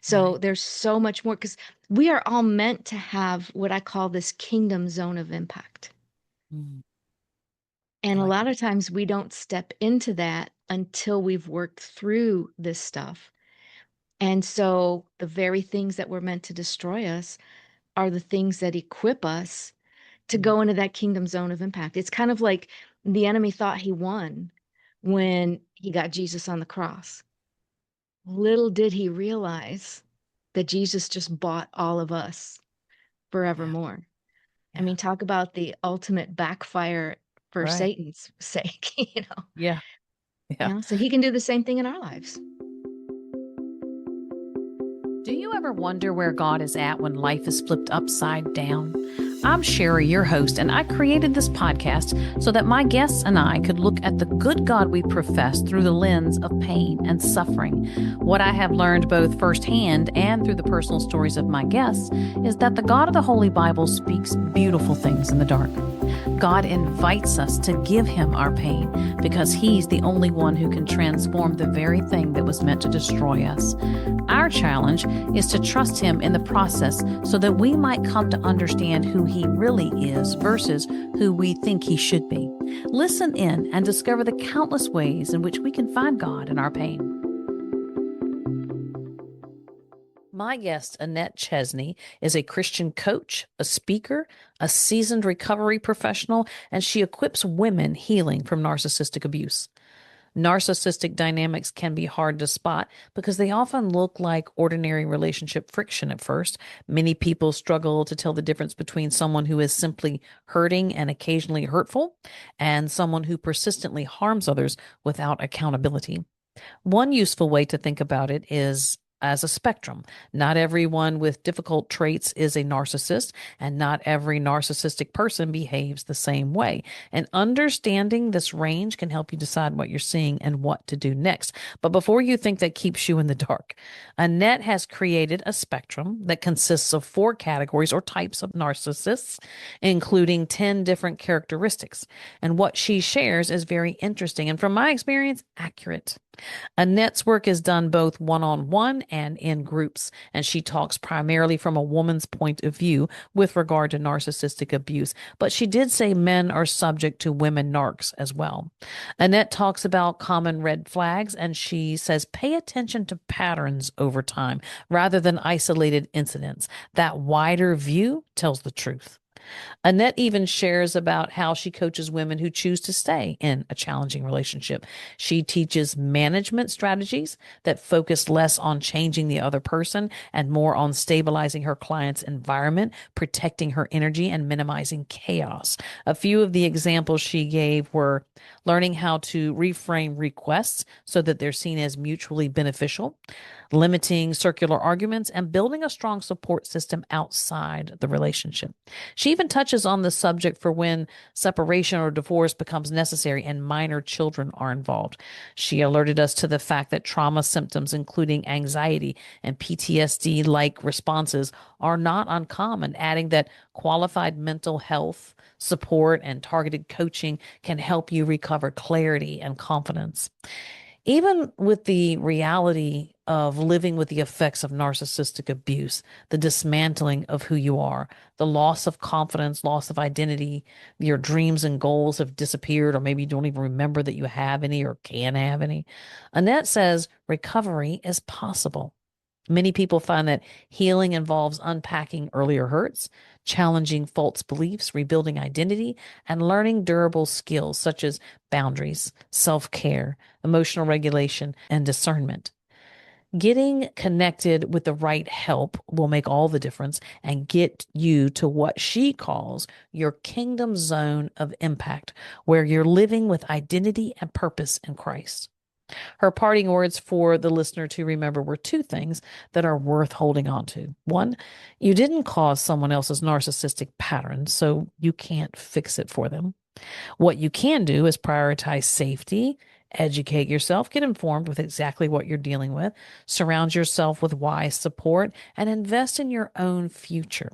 So Right. there's so much more because we are all meant to have what I call this kingdom zone of impact. Mm, I And a like lot that. of times we don't step into that until we've worked through this stuff. And so the very things that were meant to destroy us are the things that equip us to Mm, go into that kingdom zone of impact. It's kind of like the enemy thought he won when he got Jesus on the cross. Little did he realize that Jesus just bought all of us yeah. forevermore. I Yeah. mean, talk about the ultimate backfire for Right. Satan's sake, Yeah. Yeah. So he can do the same thing in our lives. Do you ever wonder where God is at when life is flipped upside down? I'm Sherry, your host, and I created this podcast so that my guests and I could look at the good God we profess through the lens of pain and suffering. What I have learned both firsthand and through the personal stories of my guests is that the God of the Holy Bible speaks beautiful things in the dark. God invites us to give him our pain because he's the only one who can transform the very thing that was meant to destroy us. Our challenge is to trust him in the process so that we might come to understand who he really is versus who we think he should be. Listen in and discover the countless ways in which we can find God in our pain. My guest, Annette Chesney, is a Christian coach, a speaker, a seasoned recovery professional, and she equips women healing from narcissistic abuse. Narcissistic dynamics can be hard to spot because they often look like ordinary relationship friction at first. Many people struggle to tell the difference between someone who is simply hurting and occasionally hurtful and someone who persistently harms others without accountability. One useful way to think about it is as a spectrum. Not everyone with difficult traits is a narcissist, and not every narcissistic person behaves the same way. And understanding this range can help you decide what you're seeing and what to do next. But before you think that keeps you in the dark, Annette has created a spectrum that consists of 4 categories or types of narcissists, including 10 different characteristics. And what she shares is very interesting and, from my experience, accurate. Annette's work is done both one-on-one and in groups, and she talks primarily from a woman's point of view with regard to narcissistic abuse. But she did say men are subject to women narcs as well. Annette talks about common red flags, and she says pay attention to patterns over time rather than isolated incidents. That wider view tells the truth. Annette even shares about how she coaches women who choose to stay in a challenging relationship. She teaches management strategies that focus less on changing the other person and more on stabilizing her client's environment, protecting her energy, and minimizing chaos. A few of the examples she gave were learning how to reframe requests so that they're seen as mutually beneficial, limiting circular arguments, and building a strong support system outside the relationship. She even touches on the subject for when separation or divorce becomes necessary and minor children are involved. She alerted us to the fact that trauma symptoms, including anxiety and PTSD like responses, are not uncommon, adding that qualified mental health support and targeted coaching can help you recover clarity and confidence. Even with the reality of living with the effects of narcissistic abuse, the dismantling of who you are, the loss of confidence, loss of identity, your dreams and goals have disappeared, or maybe you don't even remember that you have any or can have any. Annette says recovery is possible. Many people find that healing involves unpacking earlier hurts, challenging false beliefs, rebuilding identity, and learning durable skills such as boundaries, self care, emotional regulation, and discernment. Getting connected with the right help will make all the difference and get you to what she calls your kingdom zone of impact, where you're living with identity and purpose in Christ. Her parting words for the listener to remember were 2 things that are worth holding on to. One, you didn't cause someone else's narcissistic pattern, so you can't fix it for them. What you can do is prioritize safety, educate yourself, get informed with exactly what you're dealing with, surround yourself with wise support, and invest in your own future.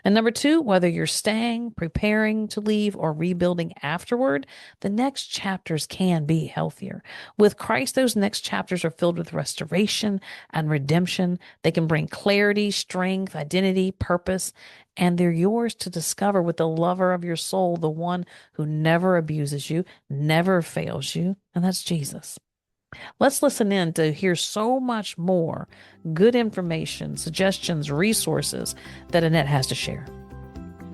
And number two, whether you're staying, preparing to leave, or rebuilding afterward, the next chapters can be healthier. With Christ, those next chapters are filled with restoration and redemption. They can bring clarity, strength, identity, purpose, and they're yours to discover with the lover of your soul, the one who never abuses you, never fails you, and that's Jesus. Let's listen in to hear so much more good information, suggestions, resources that Annette has to share.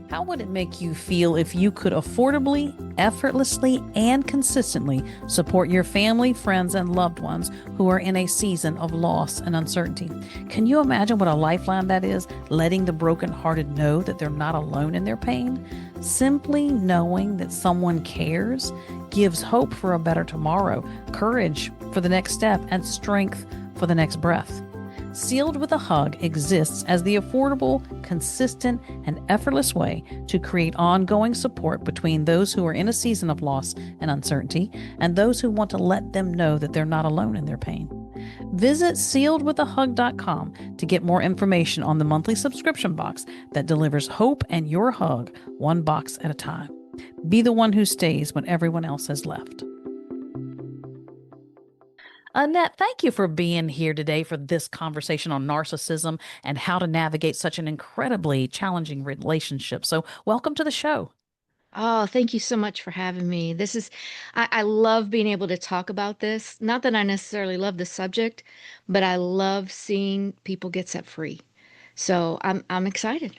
How would it make you feel if you could affordably, effortlessly, and consistently support your family, friends, and loved ones who are in a season of loss and uncertainty? Can you imagine what a lifeline that is? Letting the brokenhearted know that they're not alone in their pain. Simply knowing that someone cares gives hope for a better tomorrow, courage for the next step, and strength for the next breath. Sealed with a Hug exists as the affordable, consistent, and effortless way to create ongoing support between those who are in a season of loss and uncertainty and those who want to let them know that they're not alone in their pain. Visit sealedwithahug.com to get more information on the monthly subscription box that delivers hope and your hug one box at a time. Be the one who stays when everyone else has left. Annette, thank you for being here today for this conversation on narcissism and how to navigate such an incredibly challenging relationship. So, welcome to the show. Oh, thank you so much for having me. I love being able to talk about this. Not that I necessarily love the subject, but I love seeing people get set free. So I'm excited.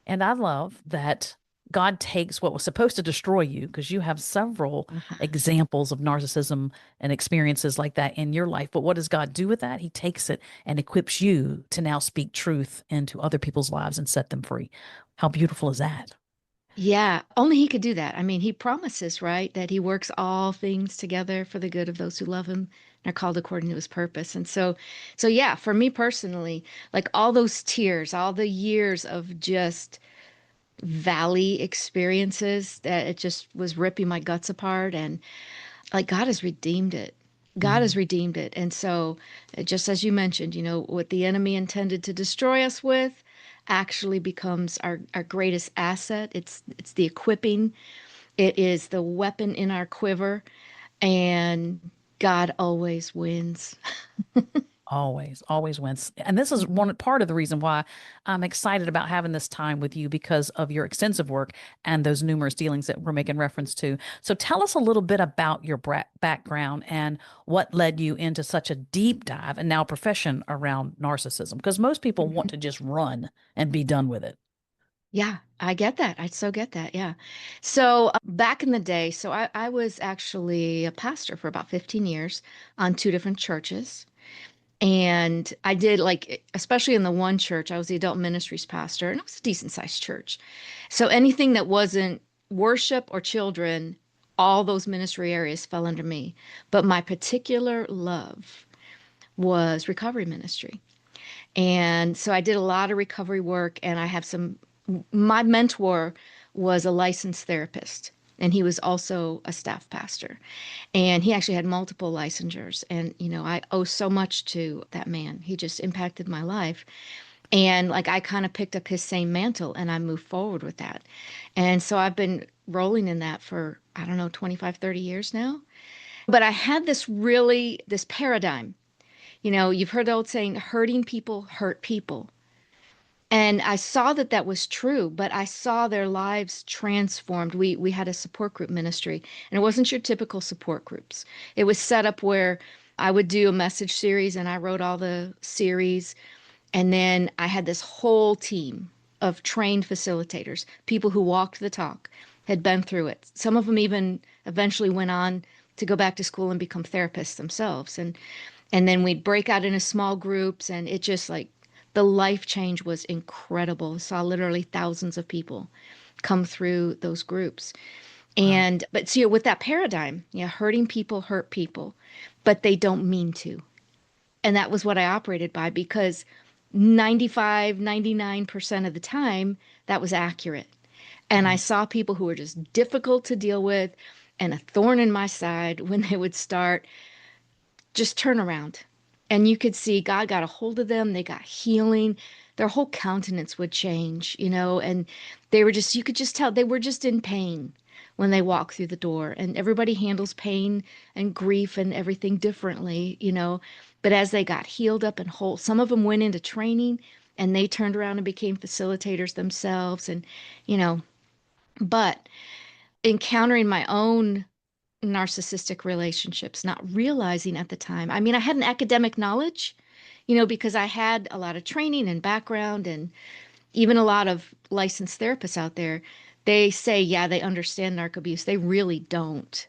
And I love that God takes what was supposed to destroy you, because you have several examples of narcissism and experiences like that in your life. But what does God do with that? He takes it and equips you to now speak truth into other people's lives and set them free. How beautiful is that? Yeah, only he could do that. I mean, he promises, right, that he works all things together for the good of those who love him and are called according to his purpose. And so yeah, for me personally, like all those tears, all the years of just valley experiences that it just was ripping my guts apart, and like God has redeemed it. God has Mhm. redeemed it. And so, just as you mentioned, what the enemy intended to destroy us with actually becomes our greatest asset. It's the equipping, it is the weapon in our quiver, and God always wins. Always, always wins. And this is one part of the reason why I'm excited about having this time with you, because of your extensive work and those numerous dealings that we're making reference to. So tell us a little bit about your background and what led you into such a deep dive and now profession around narcissism, because most people want Mhm. to just run and be done with it. Yeah, I get that. I so get that. Yeah. So back in the day, so I was actually a pastor for about 15 years on two different churches. And I did like, especially in the one church, I was the adult ministries pastor, and it was a decent sized church. So anything that wasn't worship or children, all those ministry areas fell under me. But my particular love was recovery ministry. And so I did a lot of recovery work, and my mentor was a licensed therapist, and he was also a staff pastor. And he actually had multiple licensures. And, I owe so much to that man. He just impacted my life. And like I kind of picked up his same mantle and I moved forward with that. And so I've been rolling in that for, I don't know, 25, 30 years now. But I had this paradigm. You've heard the old saying, hurting people hurt people. And I saw that that was true, but I saw their lives transformed. We had a support group ministry, and it wasn't your typical support groups. It was set up where I would do a message series, and I wrote all the series. And then I had this whole team of trained facilitators, people who walked the talk, had been through it. Some of them even eventually went on to go back to school and become therapists themselves. And then we'd break out into small groups, and it just like the life change was incredible. I saw literally thousands of people come through those groups. Wow. And but see, with that paradigm, yeah, hurting people hurt people, but they don't mean to. And that was what I operated by, because 95, 99% of the time that was accurate. And I Mhm. saw people who were just difficult to deal with and a thorn in my side when they would start just turn around. And you could see God got a hold of them. They got healing. Their whole countenance would change, and they were just, you could just tell they were just in pain when they walked through the door. And everybody handles pain and grief and everything differently. But as they got healed up and whole, some of them went into training and they turned around and became facilitators themselves. And, but encountering my own narcissistic relationships, not realizing at the time. I mean, I had an academic knowledge, because I had a lot of training and background, and even a lot of licensed therapists out there. They say, yeah, they understand narc abuse. They really don't.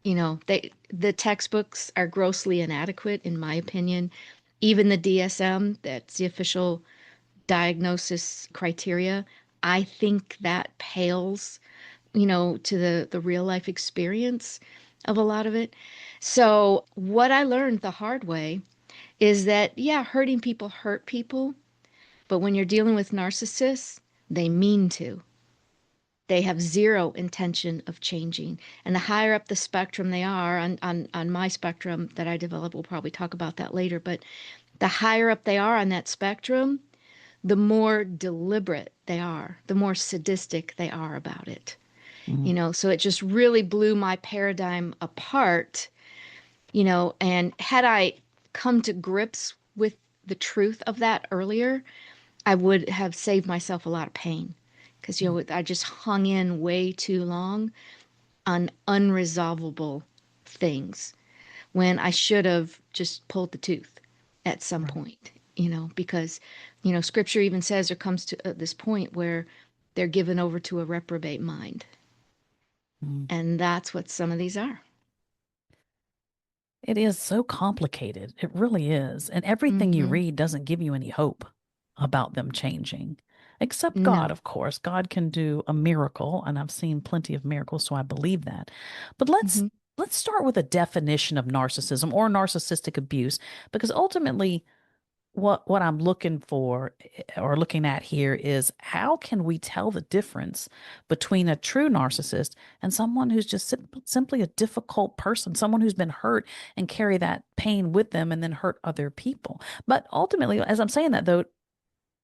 The textbooks are grossly inadequate, in my opinion. Even the DSM, that's the official diagnosis criteria, I think that pales to the real life experience of a lot of it. So, what I learned the hard way is that, yeah, hurting people hurt people, but when you're dealing with narcissists, they mean to. They have zero intention of changing. And the higher up the spectrum they are, on my spectrum that I develop, we'll probably talk about that later, but the higher up they are on that spectrum, the more deliberate they are, the more sadistic they are about it. Mm, So it just really blew my paradigm apart. And had I come to grips with the truth of that earlier, I would have saved myself a lot of pain because, mm, I just hung in way too long on unresolvable things when I should have just pulled the tooth at some right. point, because, scripture even says there comes to this point where they're given over to a reprobate mind. Mm. And that's what some of these are. It is so complicated. It really is. And everything you Hmm. read doesn't give you any hope about them changing, except God, No. of course. God can do a miracle, and I've seen plenty of miracles, so I believe that. But Hmm. let's start with a definition of narcissism or narcissistic abuse, because ultimately what I'm looking for or looking at here is how can we tell the difference between a true narcissist and someone who's just simply a difficult person, someone who's been hurt and carry that pain with them and then hurt other people. But ultimately, as I'm saying that though,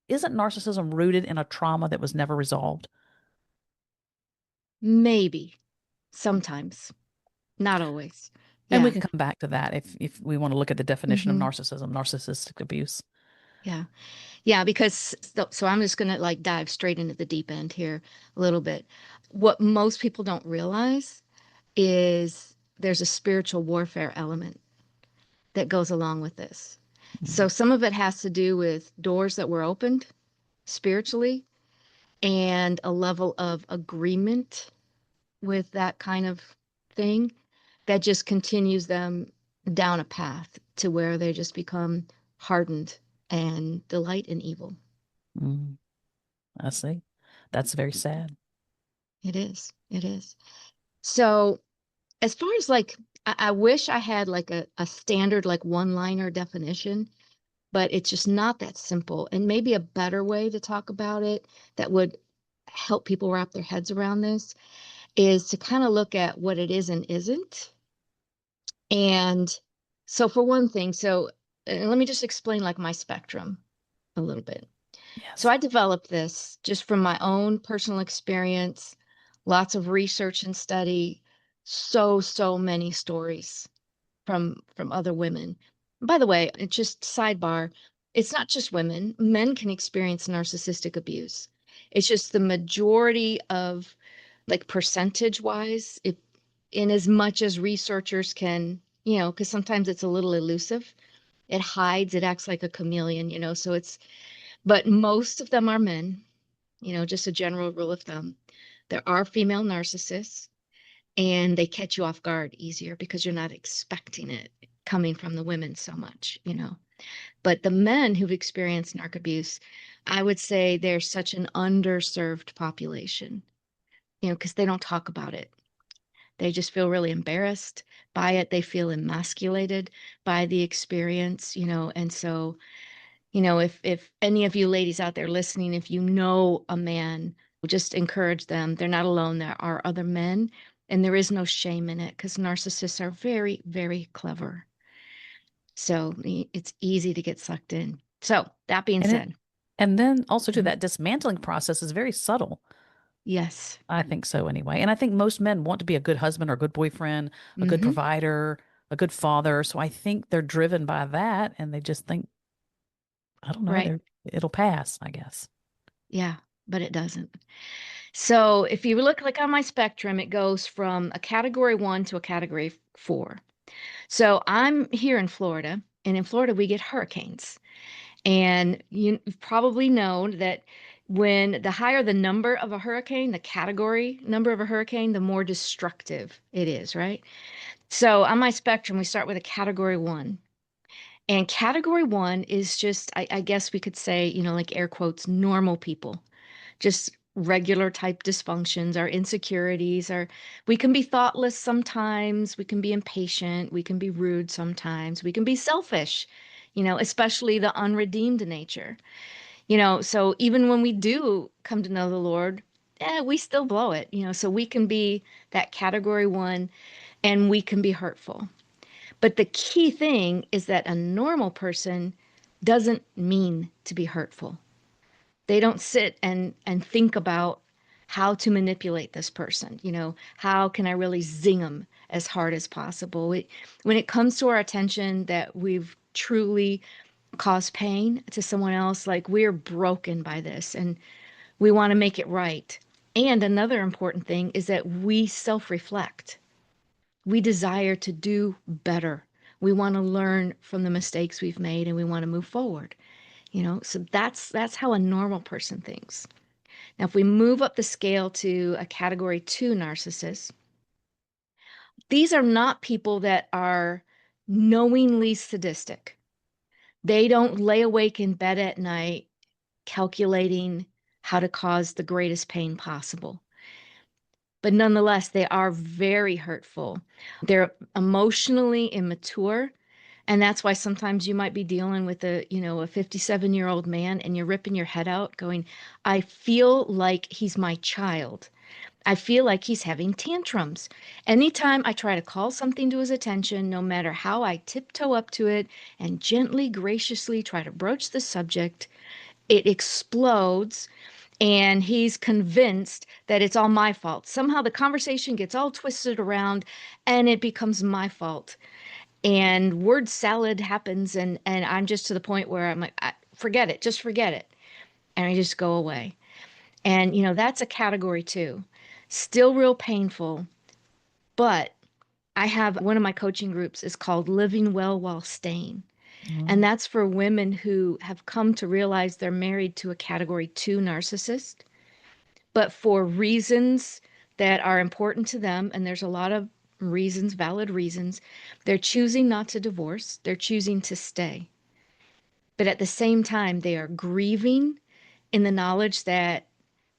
isn't narcissism rooted in a trauma that was never resolved? Maybe sometimes, not always. And we Yeah. can come back to that if we want to look at the definition of Hmm. narcissism, narcissistic abuse. Yeah. Yeah. Because so I'm just going to like dive straight into the deep end here a little bit. What most people don't realize is there's a spiritual warfare element that goes along with this. So Mm, some of it has to do with doors that were opened spiritually and a level of agreement with that kind of thing that just continues them down a path to where they just become hardened and delight in evil. mm, I see. That's very sad. It is. It is. So, as far as like, I wish I had like a standard, like one-liner definition, but it's just not that simple. And maybe a better way to talk about it that would help people wrap their heads around this is to kind of look at what it is and isn't. And so, for one thing, let me just explain like my spectrum a little bit. So, Yes. I developed this just from my own personal experience, lots of research and study, so many stories from other women. By the way, it's just sidebar, it's not just women. Men can experience narcissistic abuse. It's just the majority of like percentage wise, if in as much as researchers can, because sometimes it's a little elusive. It hides, it acts like a chameleon, so but most of them are men, just a general rule of thumb. There are female narcissists and they catch you off guard easier because you're not expecting it coming from the women so much. But the men who've experienced narc abuse, I would say they're such an underserved population, because they don't talk about it. They just feel really embarrassed by it. They feel emasculated by the experience, and so, if any of you ladies out there listening, if you know a man, just encourage them. They're not alone. There are other men, and there is no shame in it because narcissists are very, very clever. So it's easy to get sucked in. So that being And it said, and then also too, mhm, that dismantling process is very subtle. yes. I think so anyway. And I think most men want to be a good husband or a good boyfriend, a good Hmm. provider, a good father. So I think they're driven by that and they just think, I don't know, Right. it'll pass, I guess. Yeah, but it doesn't. So if you look like on my spectrum, it goes from a category 1 to a category 4. So I'm here in Florida, and in Florida we get hurricanes. And you've probably known that when the higher the number of a hurricane, the category number of a hurricane, the more destructive it is, right? So on my spectrum, we start with a category 1. And category 1 is just, I guess we could say, like air quotes, normal people, just regular type dysfunctions, our insecurities, we can be thoughtless sometimes, we can be impatient, we can be rude sometimes, we can be selfish, especially the unredeemed nature. So even when we do come to know the Lord, we still blow it, so we can be that category 1 and we can be hurtful. But the key thing is that a normal person doesn't mean to be hurtful. They don't sit and think about how to manipulate this person. How can I really zing them as hard as possible? When it comes to our attention that we've truly caused pain to someone else, like we're broken by this and we want to make it right. And another important thing is that we self-reflect. We desire to do better. We want to learn from the mistakes we've made and we want to move forward. So that's how a normal person thinks. Now, if we move up the scale to a category 2 narcissist, these are not people that are knowingly sadistic. They don't lay awake in bed at night calculating how to cause the greatest pain possible. But nonetheless, they are very hurtful. They're emotionally immature. And that's why sometimes you might be dealing with a 57-year-old man and you're ripping your head out going, I feel like he's my child. I feel like he's having tantrums. Anytime I try to call something to his attention, no matter how I tiptoe up to it and gently, graciously try to broach the subject, it explodes. And he's convinced that it's all my fault. Somehow the conversation gets all twisted around and it becomes my fault. And word salad happens. And I'm just to the point where I'm like, forget it, just forget it. And I just go away. And, that's a category 2. Still real painful, but I have one of my coaching groups is called Living Well While Staying. And Mm. that's for women who have come to realize they're married to a category 2 narcissist, but for reasons that are important to them, and there's a lot of reasons, valid reasons, they're choosing not to divorce, they're choosing to stay. But at the same time, they are grieving in the knowledge that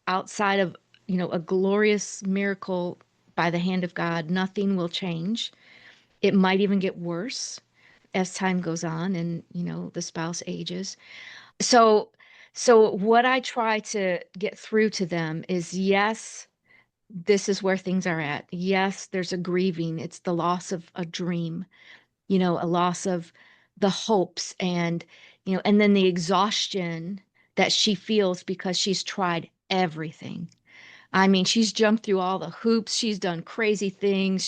outside of, a glorious miracle by the hand of God, nothing will change. It might even get worse as time goes on and, the spouse ages. So, so what I try to get through to them is yes, this is where things are at. Yes, there's a grieving. It's the loss of a dream, a loss of the hopes and then the exhaustion that she feels because she's tried everything. I mean, she's jumped through all the hoops. She's done crazy things.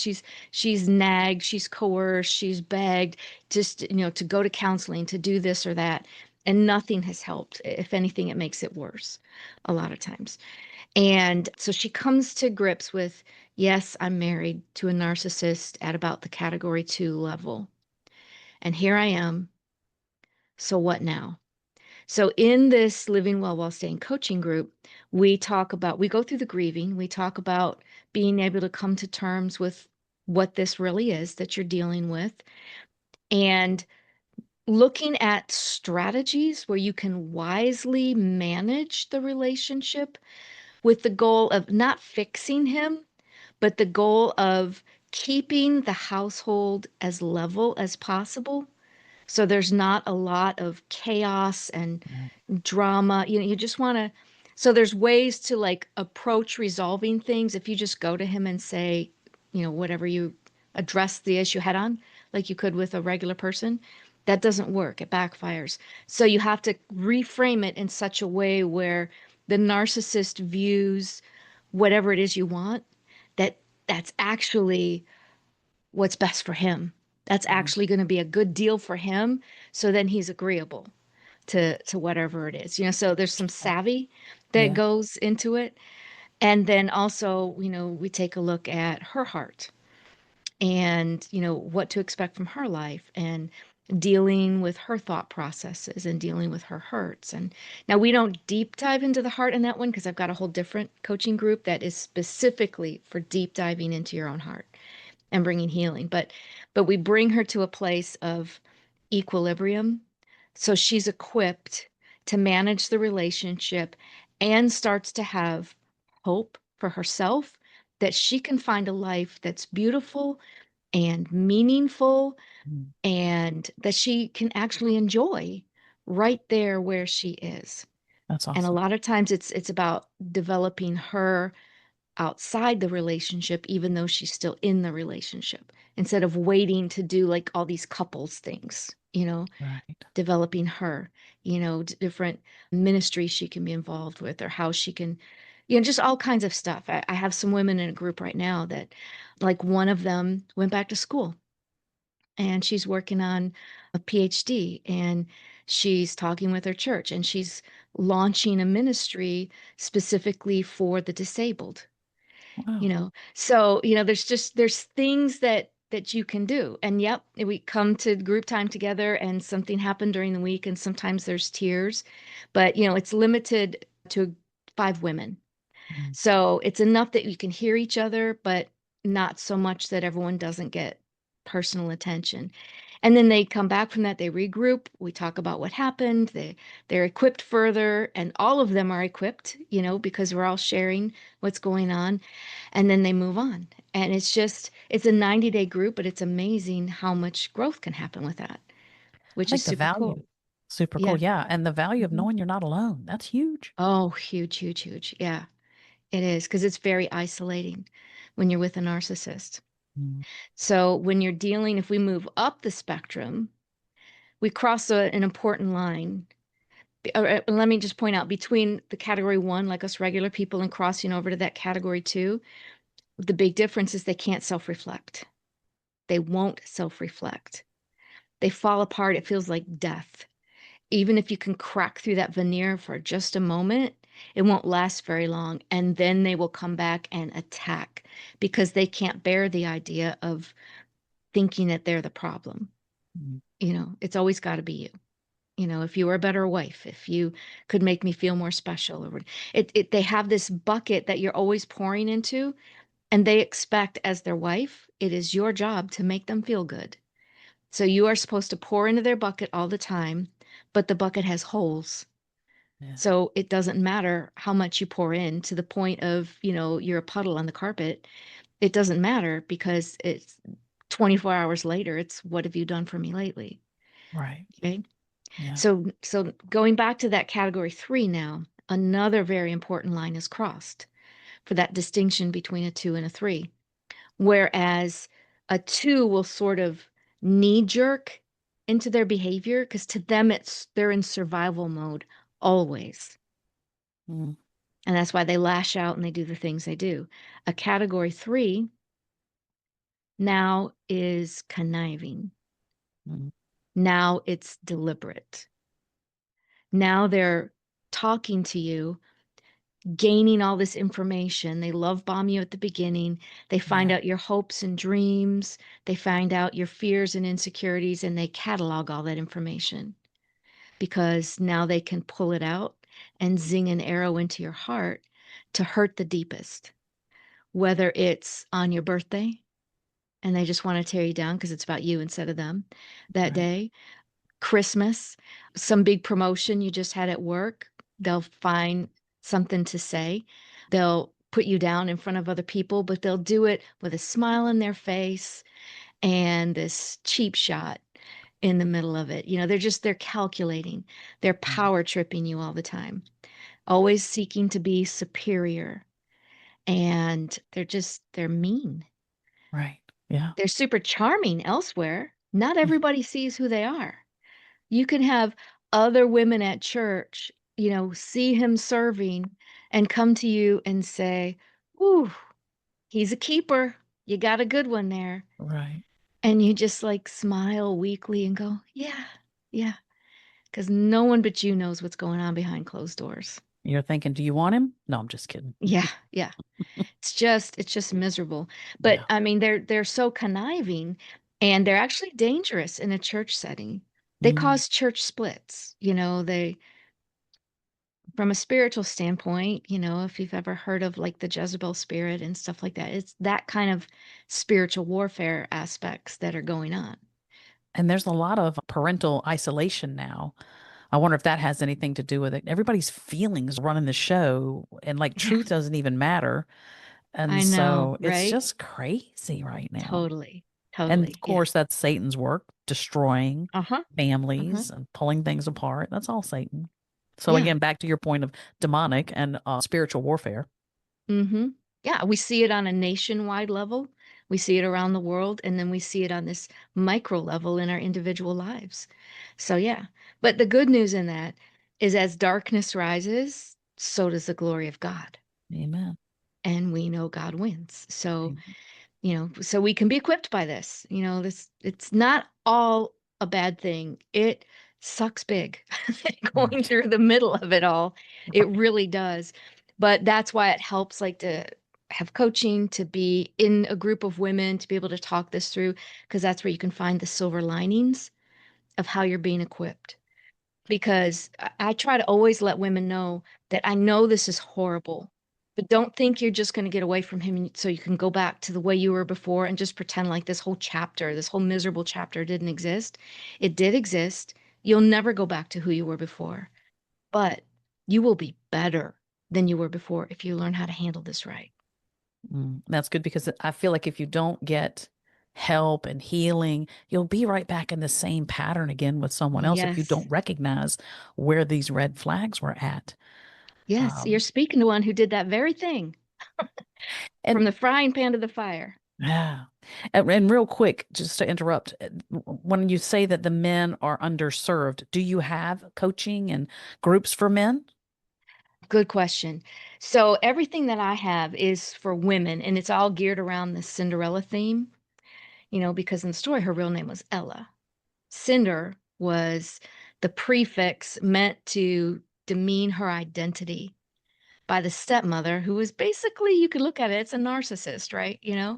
She's nagged, she's coerced, she's begged just, to go to counseling, to do this or that, and nothing has helped. If anything, it makes it worse a lot of times. And so she comes to grips with, yes, I'm married to a narcissist at about the category 2 level. And here I am. So what now? So in this Living Well While Staying coaching group, we go through the grieving. We talk about being able to come to terms with what this really is that you're dealing with and looking at strategies where you can wisely manage the relationship with the goal of not fixing him, but the goal of keeping the household as level as possible. So there's not a lot of chaos and Right. drama. You just want to. So there's ways to like approach resolving things if you just go to him and say, whatever you address the issue head on, like you could with a regular person. That doesn't work. It backfires. So you have to reframe it in such a way where the narcissist views whatever it is you want, that that's actually what's best for him. That's Mhm. actually going to be a good deal for him. So then he's agreeable to whatever it is. So there's some Yeah. savvy that Yeah. goes into it. And then also, we take a look at her heart and what to expect from her life and dealing with her thought processes and dealing with her hurts. And now we don't deep dive into the heart in that one because I've got a whole different coaching group that is specifically for deep diving into your own heart and bringing healing. But we bring her to a place of equilibrium, so she's equipped to manage the relationship and starts to have hope for herself that she can find a life that's beautiful and meaningful Mhm. and that she can actually enjoy right there where she is. That's And a awesome. lot of times it's about developing her outside the relationship, even though she's still in the relationship, instead of waiting to do like all these couples things, Right. developing her, different ministries she can be involved with or how she can, just all kinds of stuff. I have some women in a group right now that, like, one of them went back to school and she's working on a PhD and she's talking with her church and she's launching a ministry specifically for the disabled. Wow. So there's things that you can do. And yep, we come to group time together and something happened during the week and sometimes there's tears, but it's limited to 5 women. Mhm. So it's enough that you can hear each other, but not so much that everyone doesn't get personal attention. And then they come back from that, they regroup, we talk about what happened, they're equipped further, and all of them are equipped, because we're all sharing what's going on, and then they move on. And it's a 90-day group, but it's amazing how much growth can happen with that, I which is think the super cool. value, super cool. Yeah. Yeah. And the value of Mhm. knowing you're not alone. That's huge. Oh, huge, huge, huge. Yeah, it is, because it's very isolating when you're with a narcissist. Mhm. So when you're dealing, if we move up the spectrum, we cross an important line. Let me just point out, between the category one, like us regular people, and crossing over to that category two, the big difference is they can't self-reflect. They won't self-reflect. They fall apart. It feels like death. Even if you can crack through that veneer for just a moment, it won't last very long. And then they will come back and attack because they can't bear the idea of thinking that they're the problem. Mhm. It's always got to be you. If you were a better wife, if you could make me feel more special, or they have this bucket that you're always pouring into, and they expect, as their wife, it is your job to make them feel good. So you are supposed to pour into their bucket all the time, but the bucket has holes. Yeah. So it doesn't matter how much you pour in, to the point of, you're a puddle on the carpet. It doesn't matter because it's 24 hours later, it's what have you done for me lately? Right. Okay. Yeah. So going back to that category three now, another very important line is crossed for that distinction between a two and a three. Whereas a two will sort of knee jerk into their behavior because to them they're in survival mode always. Mhm. And that's why they lash out and they do the things they do. A category three now is conniving. Mhm. Now it's deliberate. Now they're talking to you, gaining all this information. They love bomb you at the beginning. They find Yeah. out your hopes and dreams. They find out your fears and insecurities, and they catalog all that information because now they can pull it out and zing an arrow into your heart to hurt the deepest, whether it's on your birthday and they just want to tear you down because it's about you instead of them that Right. day, Christmas, some big promotion you just had at work, they'll find something to say. They'll put you down in front of other people, but they'll do it with a smile on their face and this cheap shot in the middle of it. They're calculating. They're Mhm. power tripping you all the time, always seeking to be superior. And they're mean. Right. Yeah. They're super charming elsewhere. Not everybody sees who they are. You can have other women at church, see him serving and come to you and say, "Ooh, he's a keeper. You got a good one there." Right. And you just like smile weakly and go, "Yeah, yeah." Because no one but you knows what's going on behind closed doors. You're thinking, do you want him? No, I'm just kidding. Yeah, yeah. It's just miserable. But Yeah. I mean, they're so conniving and they're actually dangerous in a church setting. They Mm. cause church splits. They from a spiritual standpoint, if you've ever heard of like the Jezebel spirit and stuff like that, it's that kind of spiritual warfare aspects that are going on. And there's a lot of parental isolation now. I wonder if that has anything to do with it. Everybody's feelings running the show, and like Yeah, truth doesn't even matter. And I know, so it's right? just crazy right now. Totally. And of Totally. Yeah. course, that's Satan's work, destroying Uh-huh. Uh-huh. families and pulling things apart. That's all Satan. So Yeah. again, back to your point of demonic and spiritual warfare. Mm-hmm. Yeah, we see it on a nationwide level. We see it around the world, and then we see it on this micro level in our individual lives. So yeah. But the good news in that is as darkness rises, so does the glory of God. Amen. And we know God wins. So Amen. so we can be equipped by this. It's not all a bad thing. It sucks big going Right. through the middle of it all. It really does. But that's why it helps like to have coaching, to be in a group of women, to be able to talk this through, because that's where you can find the silver linings of how you're being equipped because I try to always let women know that I know this is horrible, but don't think you're just going to get away from him so you can go back to the way you were before and just pretend like this whole chapter, this whole miserable chapter didn't exist. It did exist. You'll never go back to who you were before, but you will be better than you were before if you learn how to handle this right. That's good because I feel like if you don't get help and healing, you'll be right back in the same pattern again with someone else if you Yes. don't recognize where these red flags were at. Yes. You're Um, speaking to one who did that very thing and from the frying pan to the fire. yeah, and real quick, just to interrupt, when you say that the men are underserved, do you have coaching and groups for men? Good question. So everything that I have is for women, and it's all geared around the Cinderella theme, because in the story, her real name was Ella. Cinder was the prefix meant to demean her identity by the stepmother, who was basically, you could look at it, it's a narcissist, right? Yeah.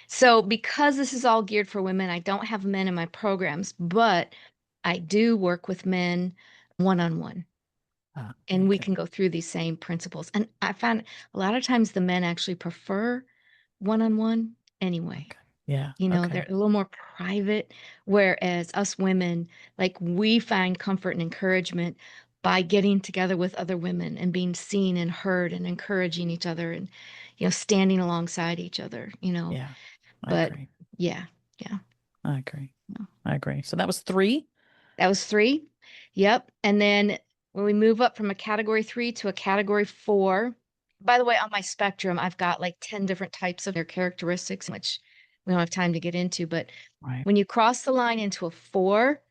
So because this is all geared for women, I don't have men in my programs, but I do work with men one on one Ah, and we okay. can go through these same principles. And I found a lot of times the men actually prefer one-on-one anyway. Okay. Yeah. They're Okay. a little more private, whereas us women, like we find comfort and encouragement by getting together with other women and being seen and heard and encouraging each other and, standing alongside each other. Yeah. I But agree. yeah, yeah. I agree. I agree. So that was three. That was three. Yep. And then when we move up from a category 3 to a category 4, by the way, on my spectrum, I've got like 10 different types of their characteristics, which we don't have time to get into. But Right. when you cross the line into a 4,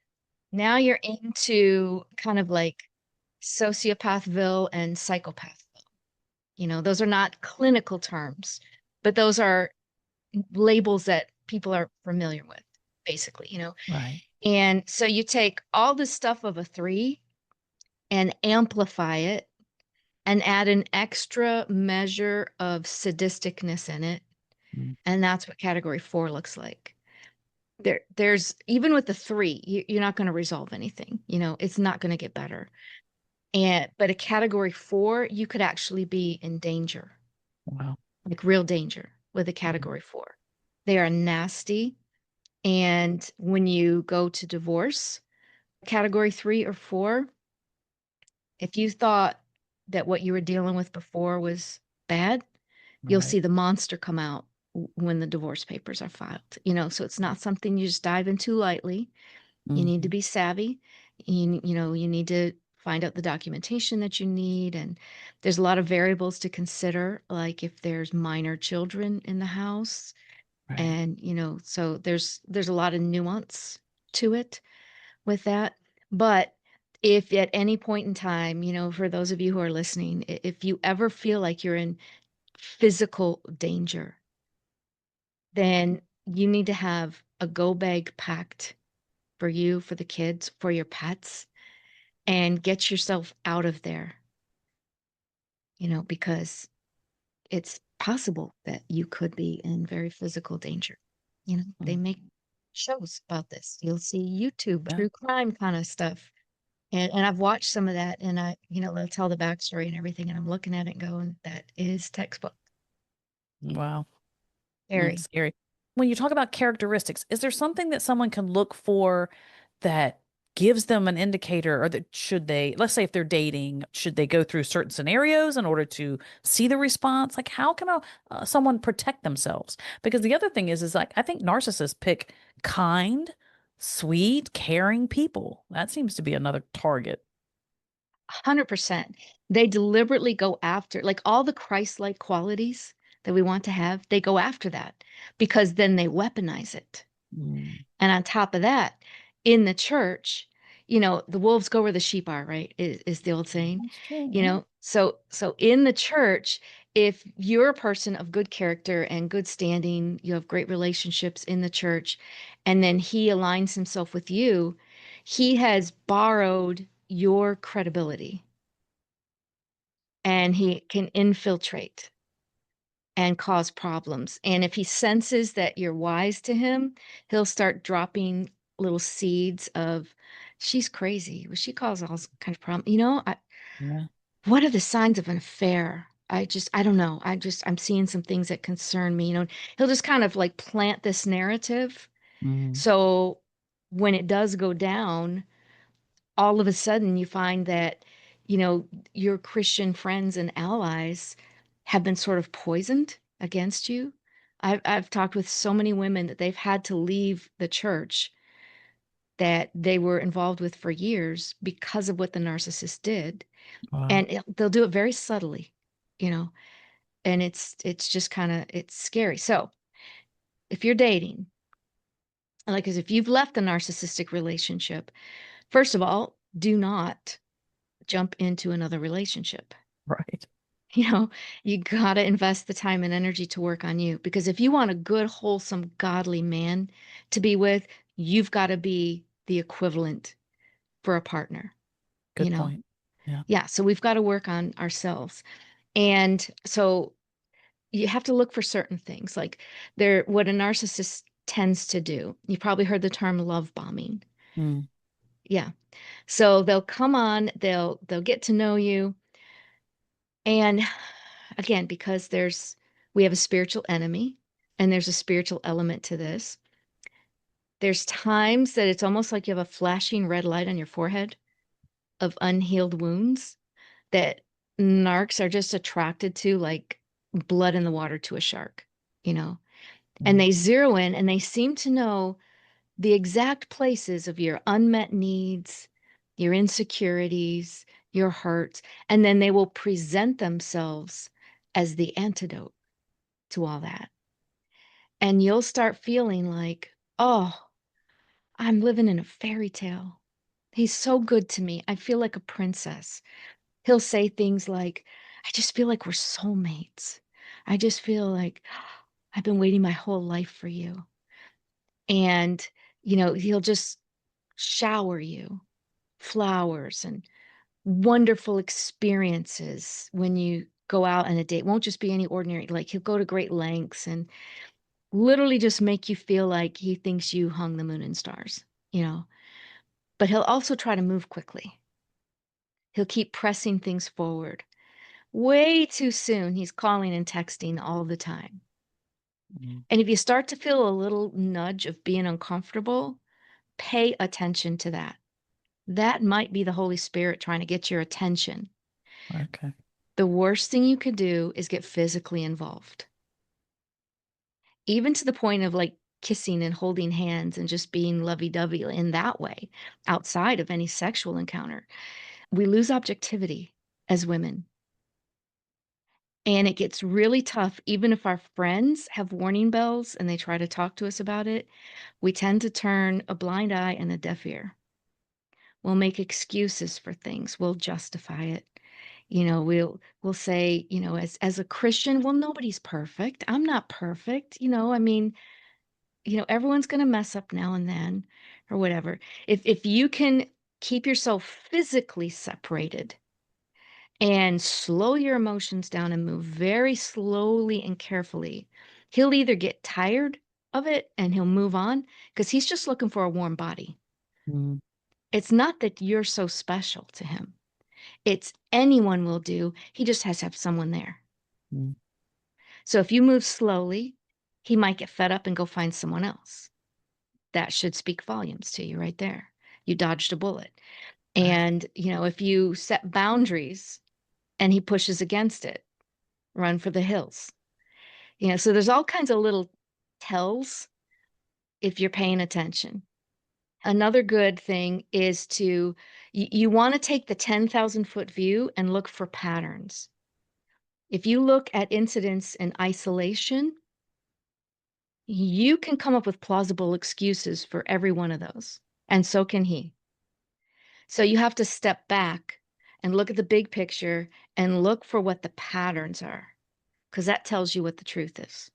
now you're into kind of like sociopathville and psychopathville. Those are not clinical terms, but those are labels that people are familiar with, basically. Right. And so you take all the stuff of a 3 and amplify it and add an extra measure of sadisticness in it. Mm. And that's what category 4 looks like. There's even with the 3, you're not going to resolve anything. It's not going to get better. But a category 4, you could actually be in danger, Wow. like real danger with a Mhm. category 4. They are nasty. And when you go to divorce, category 3 or 4, if you thought that what you were dealing with before was bad, you'll Right. see the monster come out when the divorce papers are filed. So it's not something you just dive into lightly. You need to Hmm. be savvy. You need to find out the documentation that you need. And there's a lot of variables to consider, like if there's minor children in the house. Right. And, so there's a lot of nuance to it with that. But if at any point in time, for those of you who are listening, if you ever feel like you're in physical danger, then you need to have a go bag packed for you, for the kids, for your pets, and get yourself out of there, because it's possible that you could be in very physical danger. They Mm. make shows about this. You'll see YouTube Yeah. true crime kind of stuff. And I've watched some of that, and they'll tell the backstory and everything, and I'm looking at it going, that is textbook. Wow. That's Scary. scary. When you talk about characteristics, is there something that someone can look for that gives them an indicator, or that should they, let's say if they're dating, should they go through certain scenarios in order to see the response? Like, how can someone protect themselves? Because the other thing is like, I think narcissists pick kind, sweet, caring people. That seems to be another target. 100%. They deliberately go after, like, all the Christ-like qualities that we want to have, they go after that because then they weaponize it. Mm. And on top of that, in the church, the wolves go where the sheep are, right? Is the old saying. That's true. Yeah. So in the church, if you're a person of good character and good standing, you have great relationships in the church, and then he aligns himself with you, he has borrowed your credibility and he can infiltrate and cause problems. And if he senses that you're wise to him, he'll start dropping little seeds of, she's crazy. Well, she causes all kinds of problems. Yeah. What are the signs of an affair? I don't know. I'm seeing some things that concern me. He'll just kind of like plant this narrative. Mm. So when it does go down, all of a sudden you find that, you know, your Christian friends and allies have been sort of poisoned against you. I've talked with so many women that they've had to leave the church that they were involved with for years because of what the narcissist did. Wow. And they'll do it very subtly, you know, and it's just kind of it's scary. So if you're dating, like as if you've left a narcissistic relationship, first of all, do not jump into another relationship. Right. You know, you got to invest the time and energy to work on you because if you want a good, wholesome, godly man to be with, you've got to be the equivalent for a partner, you Good know? point. Yeah. Yeah. So we've got to work on ourselves. And so you have to look for certain things like what a narcissist tends to do. You probably heard the term love bombing. Mm. Yeah. So they'll come on, they'll get to know you. And again, because we have a spiritual enemy and there's a spiritual element to this. There's times that it's almost like you have a flashing red light on your forehead of unhealed wounds that narcs are just attracted to, like blood in the water to a shark, you know? And Mm. they zero in and they seem to know the exact places of your unmet needs, your insecurities, your hurts, and then they will present themselves as the antidote to all that. And you'll start feeling like, oh, I'm living in a fairy tale. He's so good to me. I feel like a princess. He'll say things like, I just feel like we're soulmates. I just feel like I've been waiting my whole life for you. And, he'll just shower you flowers and wonderful experiences when you go out on a date. It won't just be any ordinary, like he'll go to great lengths and literally just make you feel like he thinks you hung the moon and stars, you know. But he'll also try to move quickly. He'll keep pressing things forward. Way too soon, he's calling and texting all the time. Mm. And if you start to feel a little nudge of being uncomfortable, pay attention to that. That might be the Holy Spirit trying to get your attention. Okay. The worst thing you could do is get physically involved, even to the point of like kissing and holding hands and just being lovey-dovey in that way, outside of any sexual encounter. We lose objectivity as women. And it gets really tough, even if our friends have warning bells and they try to talk to us about it, we tend to turn a blind eye and a deaf ear. We'll make excuses for things. We'll justify it. We'll say, as a Christian, well, nobody's perfect. I'm not perfect. I mean, everyone's going to mess up now and then or whatever. If you can keep yourself physically separated and slow your emotions down and move very slowly and carefully, he'll either get tired of it and he'll move on because he's just looking for a warm body. Mm, It's not that you're so special to him. It's anyone will do. He just has to have someone there. mm. So if you move slowly, he might get fed up and go find someone else. That should speak volumes to you right there. You dodged a bullet. Right. And, if you set boundaries and he pushes against it, run for the hills. So there's all kinds of little tells if you're paying attention. Another good thing is you want to take the 10,000-foot view and look for patterns. If you look at incidents in isolation, you can come up with plausible excuses for every one of those, and so can he. So you have to step back and look at the big picture and look for what the patterns are, because that tells you what the truth is.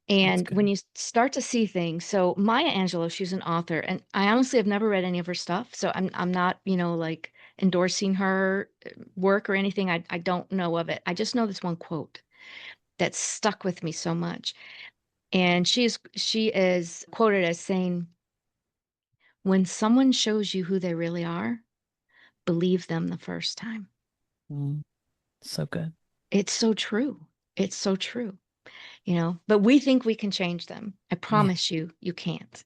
That's And when good. you start to see things, so Maya Angelou, she's an author, and I honestly have never read any of her stuff, so I'm not, like endorsing her work or anything. I don't know of it. I just know this one quote that stuck with me so much. And she is quoted as saying, "When someone shows you who they really are, believe them the first time." Mm, so good. It's so true. It's so true, but we think we can change them. I Yeah. promise you, you can't.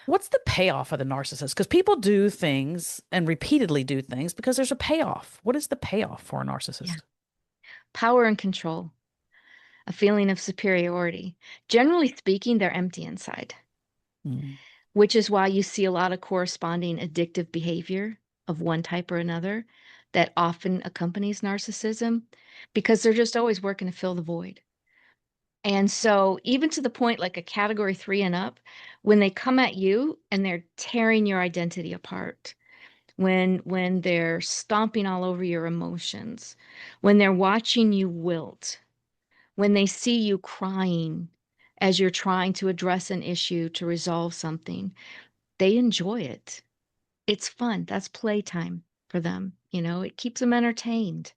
What's the payoff of the narcissist? Because people do things and repeatedly do things because there's a payoff. What is the payoff for a Yeah. narcissist? Power and control, a feeling of superiority. Generally speaking, they're empty inside, Mm, which is why you see a lot of corresponding addictive behavior of one type or another that often accompanies narcissism because they're just always working to fill the void. And so, even to the point like a category 3 and up, when they come at you and they're tearing your identity apart, when they're stomping all over your emotions, when they're watching you wilt, when they see you crying as you're trying to address an issue to resolve something, they enjoy it. It's fun. That's playtime for them. It keeps them entertained.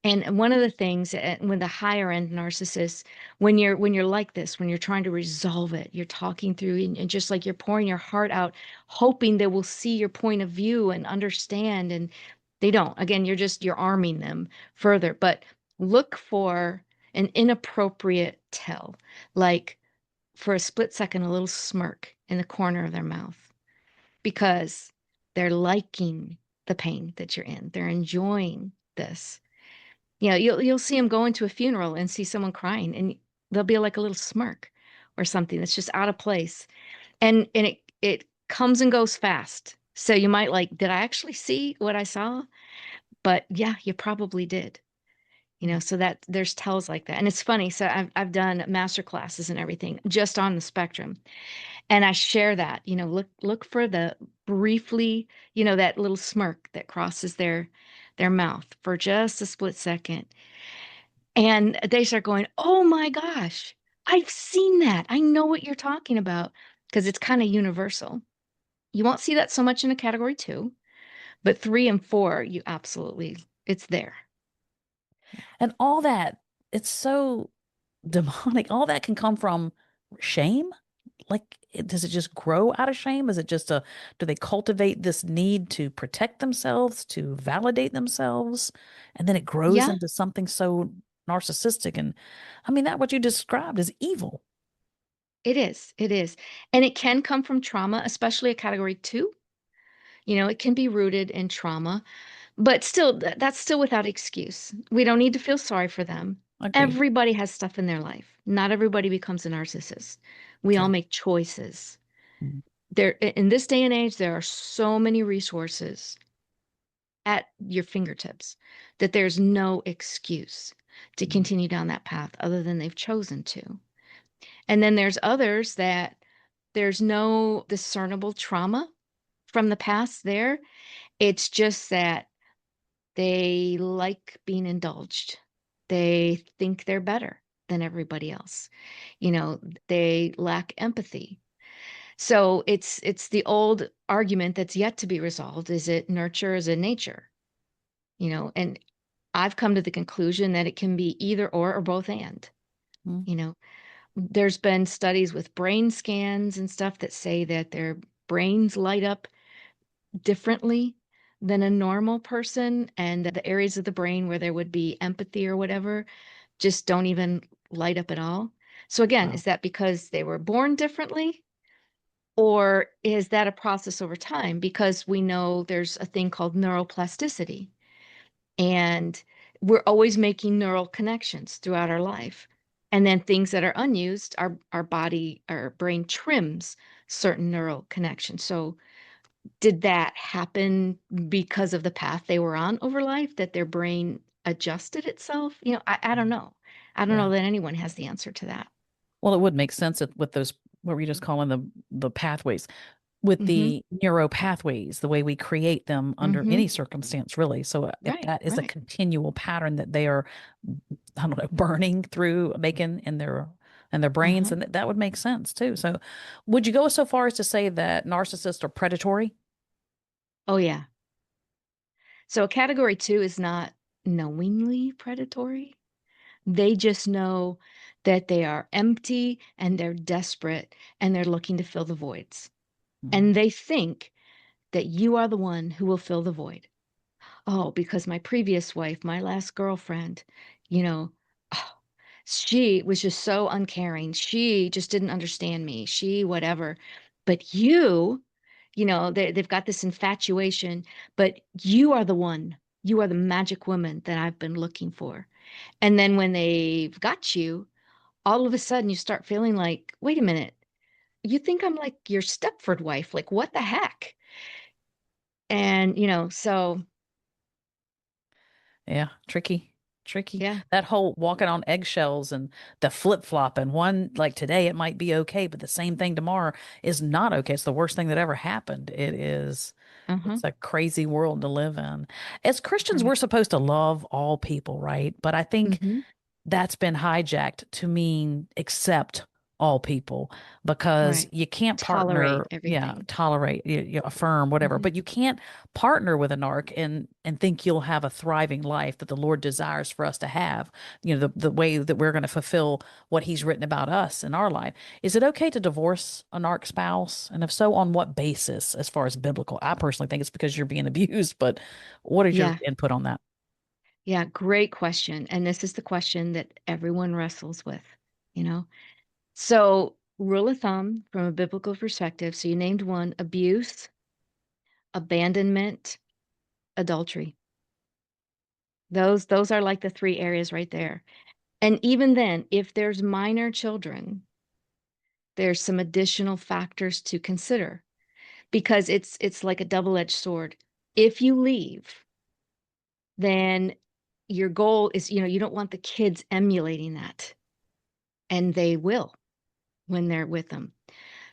And one of the things with the higher end narcissists, when you're like this, when you're trying to resolve it, you're talking through and just like you're pouring your heart out, hoping they will see your point of view and understand, and they don't. Again, you're arming them further. But look for an inappropriate tell, like for a split second, a little smirk in the corner of their mouth, because they're liking the pain that you're in. They're enjoying this. You'll see them go into a funeral and see someone crying, and there'll be like a little smirk or something that's just out of place. And it comes and goes fast. So you might like, did I actually see what I saw? But yeah, you probably did. So that there's tells like that. And it's funny. So I've done master classes and everything just on the spectrum. And I share that, look for the briefly, that little smirk that crosses their mouth for just a split second. And they start going, "Oh my gosh, I've seen that. I know what you're talking about." Because it's kind of universal. You won't see that so much in a category 2, but 3 and 4, you absolutely, it's there. Yeah. And all that, it's so demonic. All that can come from shame. Like, does it just grow out of shame? Is it just do they cultivate this need to protect themselves, to validate themselves? And then it grows Yeah, into something so narcissistic. And I mean, that what you described is evil. it is. It is. And it can come from trauma, especially a category 2. It can be rooted in trauma, but still, that's still without excuse. We don't need to feel sorry for them. Agreed. Everybody has stuff in their life. Not everybody becomes a narcissist. We all True. make choices. Mm, In this day and age, there are so many resources at your fingertips that there's no excuse to mm, continue down that path other than they've chosen to. And then there's others that there's no discernible trauma from the past there. It's just that they like being indulged. They think they're better than everybody else. You know, they lack empathy. So it's the old argument that's yet to be resolved. Is it nurture? Is it nature? You know, and I've come to the conclusion that it can be either or both and. Mm. You know, there's been studies with brain scans and stuff that say that their brains light up differently than a normal person, and the areas of the brain where there would be empathy or whatever just don't even light up at all. So again, Wow. is that because they were born differently, or is that a process over time? Because we know there's a thing called neuroplasticity, and we're always making neural connections throughout our life. And then things that are unused, our body, our brain trims certain neural connections. So did that happen because of the path they were on over life, that their brain adjusted itself? You know, I don't know. I don't know Yeah. that anyone has the answer to that. Well, it would make sense with those, what were you just calling the pathways, with Mm-hmm. the neuro pathways, the way we create them under Mm-hmm. any circumstance, really. So if Right, that is a right. continual pattern that they are, I don't know, burning through, making in their brains, Uh-huh. and that would make sense too. So would you go so far as to say that narcissists are predatory? Oh yeah. So category two is not knowingly predatory. They just know that they are empty and they're desperate and they're looking to fill the voids. Mhm. And they think that you are the one who will fill the void. Oh, because my previous wife, my last girlfriend, you know, oh, she was just so uncaring. She just didn't understand me. She, whatever. But you know, they've got this infatuation, but you are the one. You are the magic woman that I've been looking for. And then when they've got you, all of a sudden you start feeling like, wait a minute, you think I'm like your Stepford wife? Like, what the heck? And, you know, so Yeah, tricky, tricky. yeah. That whole walking on eggshells and the flip-flop, and one like today it might be okay, but the same thing tomorrow is not okay. It's the worst thing that ever happened. Uh-huh. It's a crazy world to live in. As Christians, we're Right. supposed to love all people, right? But I think Mm-hmm. that's been hijacked to mean accept all people, because Right. you can't Tolerate partner, yeah, everything. tolerate, you affirm, whatever, Hmm. but you can't partner with a narc and think you'll have a thriving life that the Lord desires for us to have, the way that we're going to fulfill what he's written about us in our life. Is it okay to divorce a narc spouse? And if so, on what basis, as far as biblical? I personally think it's because you're being abused, but what is your Yeah. input on that? Yeah. Great question. And this is the question that everyone wrestles with, you know? So, rule of thumb from a biblical perspective. So, you named one: abuse, abandonment, adultery. Those are like the three areas right there. And even then, if there's minor children, there's some additional factors to consider, because it's like a double-edged sword. If you leave, then your goal is, you know, you don't want the kids emulating that, and they will when they're with them.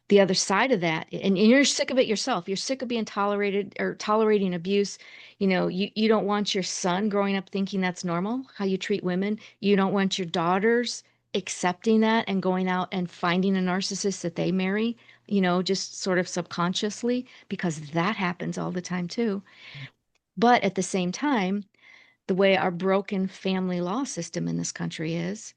The other side of that, and you're sick of it yourself, you're sick of being tolerated or tolerating abuse. You know, you don't want your son growing up thinking that's normal how you treat women. You don't want your daughters accepting that and going out and finding a narcissist that they marry, you know, just sort of subconsciously, because that happens all the time too. But at the same time, the way our broken family law system in this country is,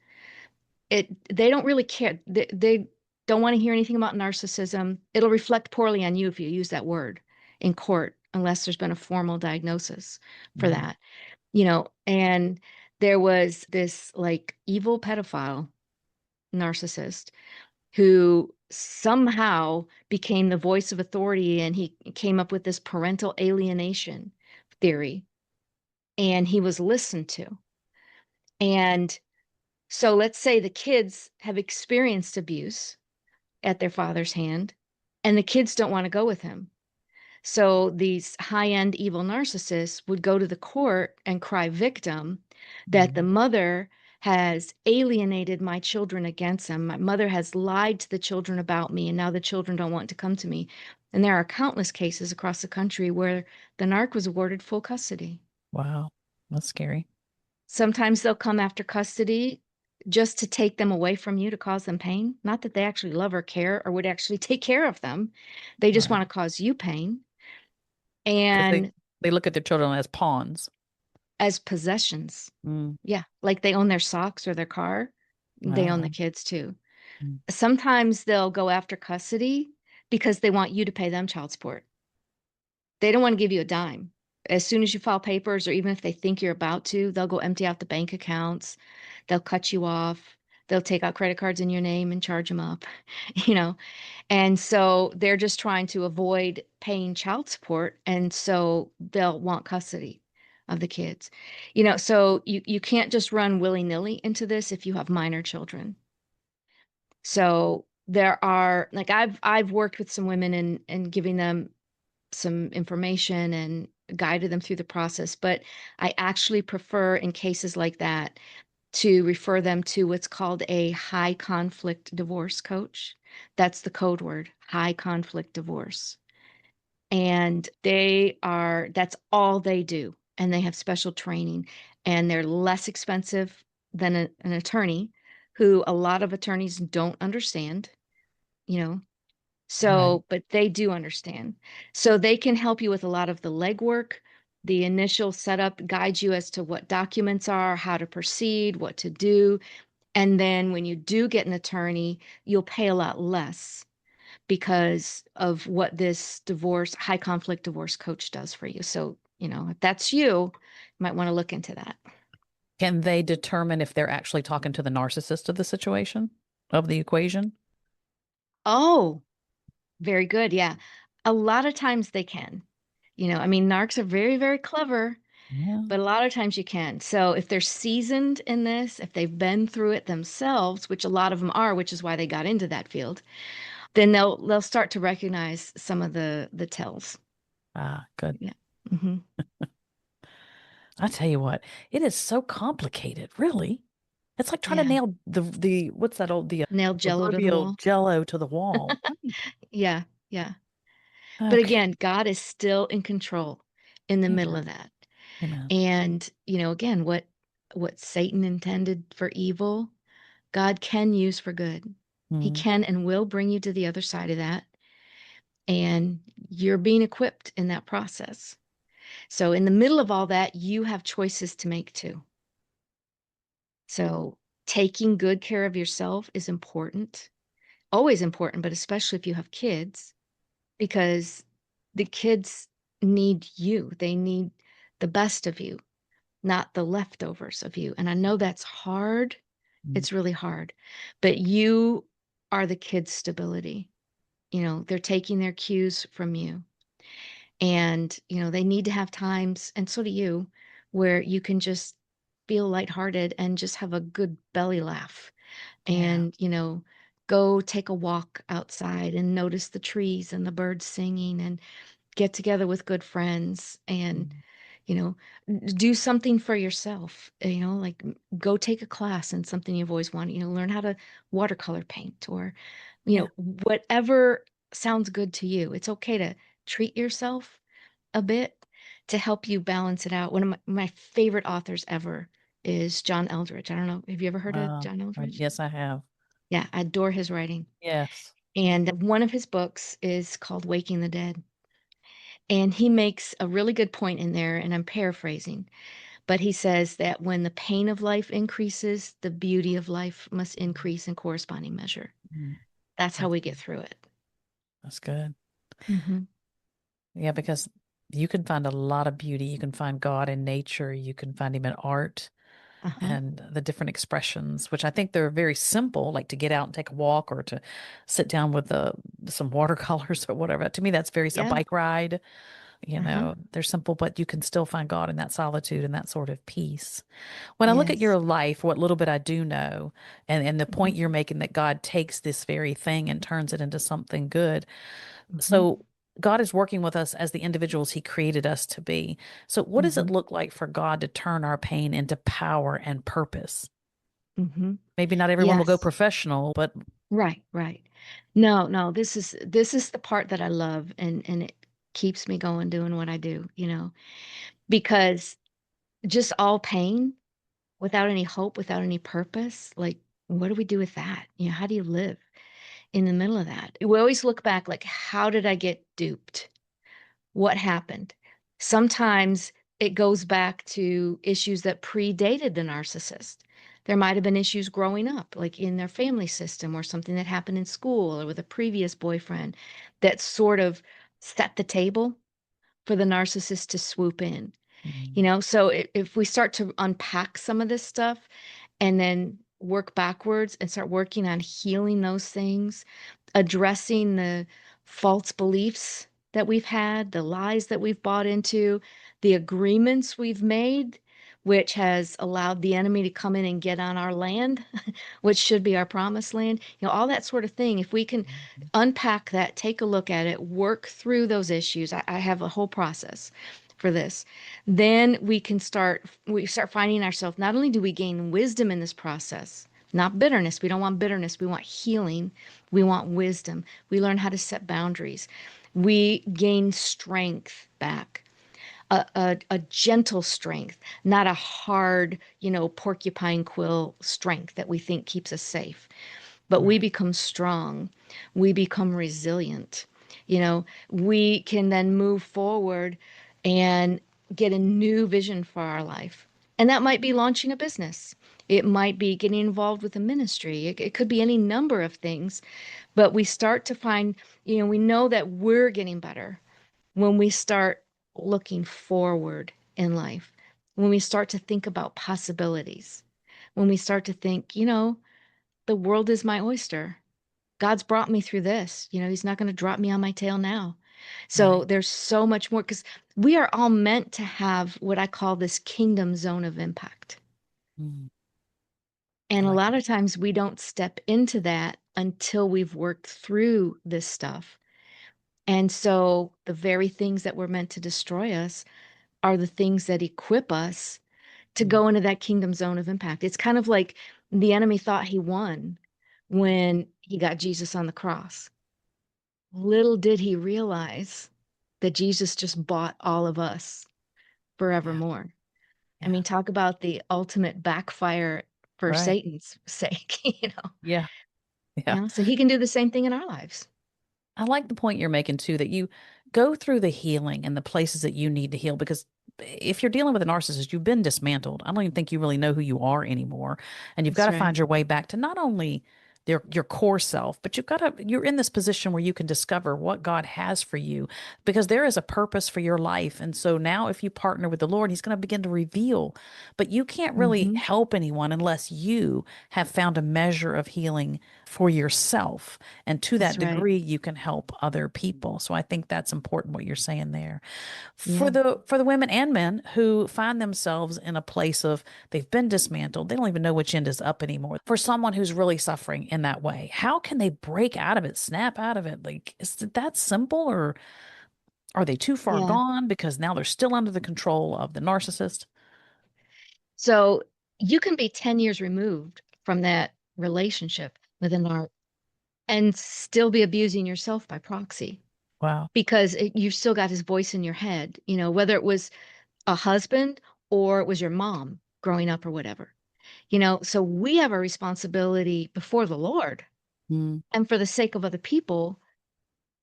they don't really care. They don't want to hear anything about narcissism. It'll reflect poorly on you if you use that word in court, unless there's been a formal diagnosis for Mhm. that, you know. And there was this like evil pedophile narcissist who somehow became the voice of authority, and he came up with this parental alienation theory, and he was listened to. And so let's say the kids have experienced abuse at their father's hand, and the kids don't want to go with him. So these high-end evil narcissists would go to the court and cry victim, that the Mhm. mother has alienated my children against them. My mother has lied to the children about me, and now the children don't want to come to me. And there are countless cases across the country where the narc was awarded full custody. Wow. That's scary. Sometimes they'll come after custody just to take them away from you to cause them pain. Not that they actually love or care or would actually take care of them. They just Right. want to cause you pain. Because And they look at their children as pawns. as possessions, Mm. yeah, like they own their socks or their car, they own the Wow. kids too. Mm. Sometimes they'll go after custody because they want you to pay them child support. They don't want to give you a dime. As soon as you file papers, or even if they think you're about to, they'll go empty out the bank accounts. They'll cut you off. They'll take out credit cards in your name and charge them up, you know. And so they're just trying to avoid paying child support. And so they'll want custody of the kids. So you can't just run willy-nilly into this if you have minor children. So there are like I've worked with some women and giving them some information and guided them through the process, but I actually prefer in cases like that to refer them to what's called a high conflict divorce coach. That's the code word, high conflict divorce. And that's all they do. And they have special training and they're less expensive than an attorney who a lot of attorneys don't understand, you know, Right. but they do understand. So they can help you with a lot of the legwork, the initial setup, guide you as to what documents are, how to proceed, what to do. And then when you do get an attorney, you'll pay a lot less because of what this high conflict divorce coach does for you. So, if that's you, you might want to look into that. Can they determine if they're actually talking to the narcissist of the situation, of the equation? Oh, very good. Yeah. A lot of times they can. I mean, narcs are very, very clever, Yeah. but a lot of times you can. So if they're seasoned in this, if they've been through it themselves, which a lot of them are, which is why they got into that field, then they'll start to recognize some of the tells. Ah, good. Yeah. Hmm. I tell you what, it is so complicated, really. It's like trying to Yeah. nail the what's that old the Nailed Jello to the proverbial wall. jello to the wall. Right. Yeah. Yeah. But Okay. again, God is still in control in the middle Amen. of that. Amen. And, again, what Satan intended for evil, God can use for good. He Mm. can and will bring you to the other side of that. And you're being equipped in that process. So in the middle of all that, you have choices to make too. So taking good care of yourself is important, always important, but especially if you have kids, because the kids need you. They need the best of you, not the leftovers of you. And I know that's hard. Mm. It's really hard, but you are the kids' stability. They're taking their cues from you. And, they need to have times, and so do you, where you can just feel lighthearted and just have a good belly laugh Yeah. and, go take a walk outside and notice the trees and the birds singing and get together with good friends and, Mm. you know, do something for yourself, like go take a class in something you've always wanted, learn how to watercolor paint or, Yeah. whatever sounds good to you. It's okay to treat yourself a bit to help you balance it out. One of my favorite authors ever is John Eldridge. I don't know. Have you ever heard of John Right. Eldridge? Yes, I have. Yeah, I adore his writing. Yes. And one of his books is called Waking the Dead. And he makes a really good point in there, and I'm paraphrasing, but he says that when the pain of life increases, the beauty of life must increase in corresponding measure. Mm. That's how That's we get through it. that's good. Hmm. Yeah, because you can find a lot of beauty. You can find God in nature. You can find him in art Uh-huh. and the different expressions, which I think they're very simple, like to get out and take a walk or to sit down with some watercolors or whatever. To me, that's a Yeah. bike ride. Uh-huh. They're simple, but you can still find God in that solitude and that sort of peace. When I look at your Yes. life, what little bit I do know, and the Hmm. point you're making that God takes this very thing and turns it into something good. Hmm. So God is working with us as the individuals he created us to be. So what does it Hmm. look like for God to turn our pain into power and purpose? Hmm. Maybe not everyone will go Yes. professional, but Right, right. No, no, this is the part that I love, and it keeps me going doing what I do, because just all pain without any hope, without any purpose, like what do we do with that? How do you live in the middle of that? We always look back like, how did I get duped? What happened? Sometimes it goes back to issues that predated the narcissist. There might have been issues growing up, like in their family system, or something that happened in school or with a previous boyfriend that sort of set the table for the narcissist to swoop in. Mm. So if we start to unpack some of this stuff and then work backwards and start working on healing those things, addressing the false beliefs that we've had, the lies that we've bought into, the agreements we've made, which has allowed the enemy to come in and get on our land, which should be our promised land, all that sort of thing. If we can unpack that, take a look at it, work through those issues. I have a whole process for this. Then we start finding ourselves, not only do we gain wisdom in this process, not bitterness. We don't want bitterness. We want healing. We want wisdom. We learn how to set boundaries. We gain strength back, a gentle strength, not a hard, porcupine quill strength that we think keeps us safe. But we Right. become strong. We become resilient. We can then move forward and get a new vision for our life. And that might be launching a business. It might be getting involved with a ministry. It could be any number of things. But we start to find, we know that we're getting better when we start looking forward in life, when we start to think about possibilities, when we start to think, the world is my oyster. God's brought me through this. He's not going to drop me on my tail now. So Right. there's so much more because we are all meant to have what I call this kingdom zone of impact. Mm. I And a like lot that. of times we don't step into that until we've worked through this stuff. And so the very things that were meant to destroy us are the things that equip us to Mm. go into that kingdom zone of impact. It's kind of like the enemy thought he won when he got Jesus on the cross. Little did he realize that Jesus just bought all of us Yeah. forevermore. I Yeah. mean, talk about the ultimate backfire for Right. Satan's sake, Yeah. Yeah. So he can do the same thing in our lives. I like the point you're making too, that you go through the healing and the places that you need to heal because if you're dealing with a narcissist, you've been dismantled. I don't even think you really know who you are anymore. And you've got That's to right. find your way back to not only your core self, but you're in this position where you can discover what God has for you because there is a purpose for your life. And so now if you partner with the Lord, he's going to begin to reveal, but you can't really Hmm. help anyone unless you have found a measure of healing for yourself. And to that That's right. degree, you can help other people. So I think that's important what you're saying there. For Yeah. the women and men who find themselves in a place of they've been dismantled, they don't even know which end is up anymore. For someone who's really suffering in that way, how can they break out of it, snap out of it? Like, is it that simple, or are they too far Yeah. gone because now they're still under the control of the narcissist? So you can be 10 years removed from that relationship with an art and still be abusing yourself by proxy Wow. because you still got his voice in your head, whether it was a husband or it was your mom growing up or whatever. So we have a responsibility before the Lord Mm. and for the sake of other people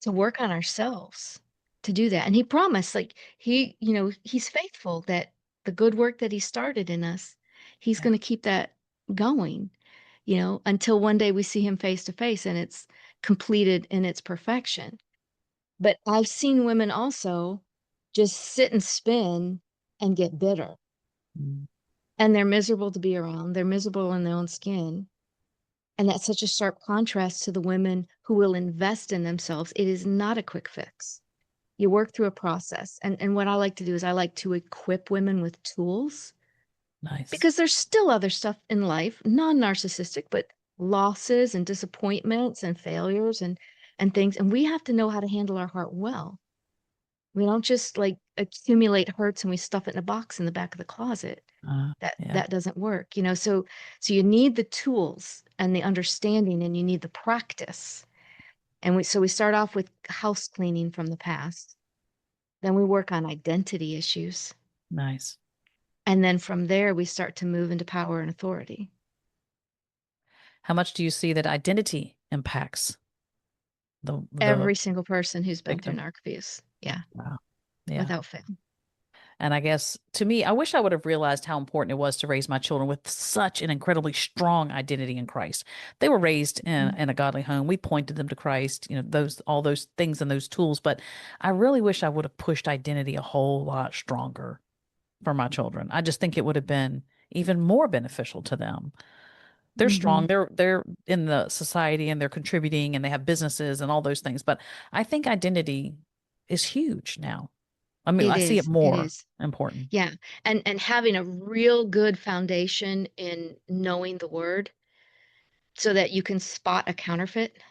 to work on ourselves to do that. And he promised, like, he's faithful that the good work that he started in us, he's Yeah. going to keep that going, until one day we see him face to face and it's completed in its perfection. But I've seen women also just sit and spin and get bitter. Mm. And they're miserable to be around. They're miserable in their own skin. And that's such a sharp contrast to the women who will invest in themselves. It is not a quick fix. You work through a process. And what I like to do is I like to equip women with tools Nice. because there's still other stuff in life, non-narcissistic, but losses and disappointments and failures and things. And we have to know how to handle our heart well. We don't just like accumulate hurts and we stuff it in a box in the back of the closet. Yeah, That doesn't work, you know. So you need the tools and the understanding and you need the practice. And we start off with house cleaning from the past. Then we work on identity issues. nice. And then from there we start to move into power and authority. How much do you see that identity impacts the Every single person who's been through victim? narc abuse. Yeah, Wow. Yeah. without fail. And I guess to me, I wish I would have realized how important it was to raise my children with such an incredibly strong identity in Christ. They were raised Mhm. in a godly home. We pointed them to Christ, those all those things and those tools. But I really wish I would have pushed identity a whole lot stronger for my children. I just think it would have been even more beneficial to them. They're strong. Mhm. They're in the society and they're contributing and they have businesses and all those things. But I think identity is huge now. I mean, It I see it is. It more is. important. Yeah. And having a real good foundation in knowing the word so that you can spot a counterfeit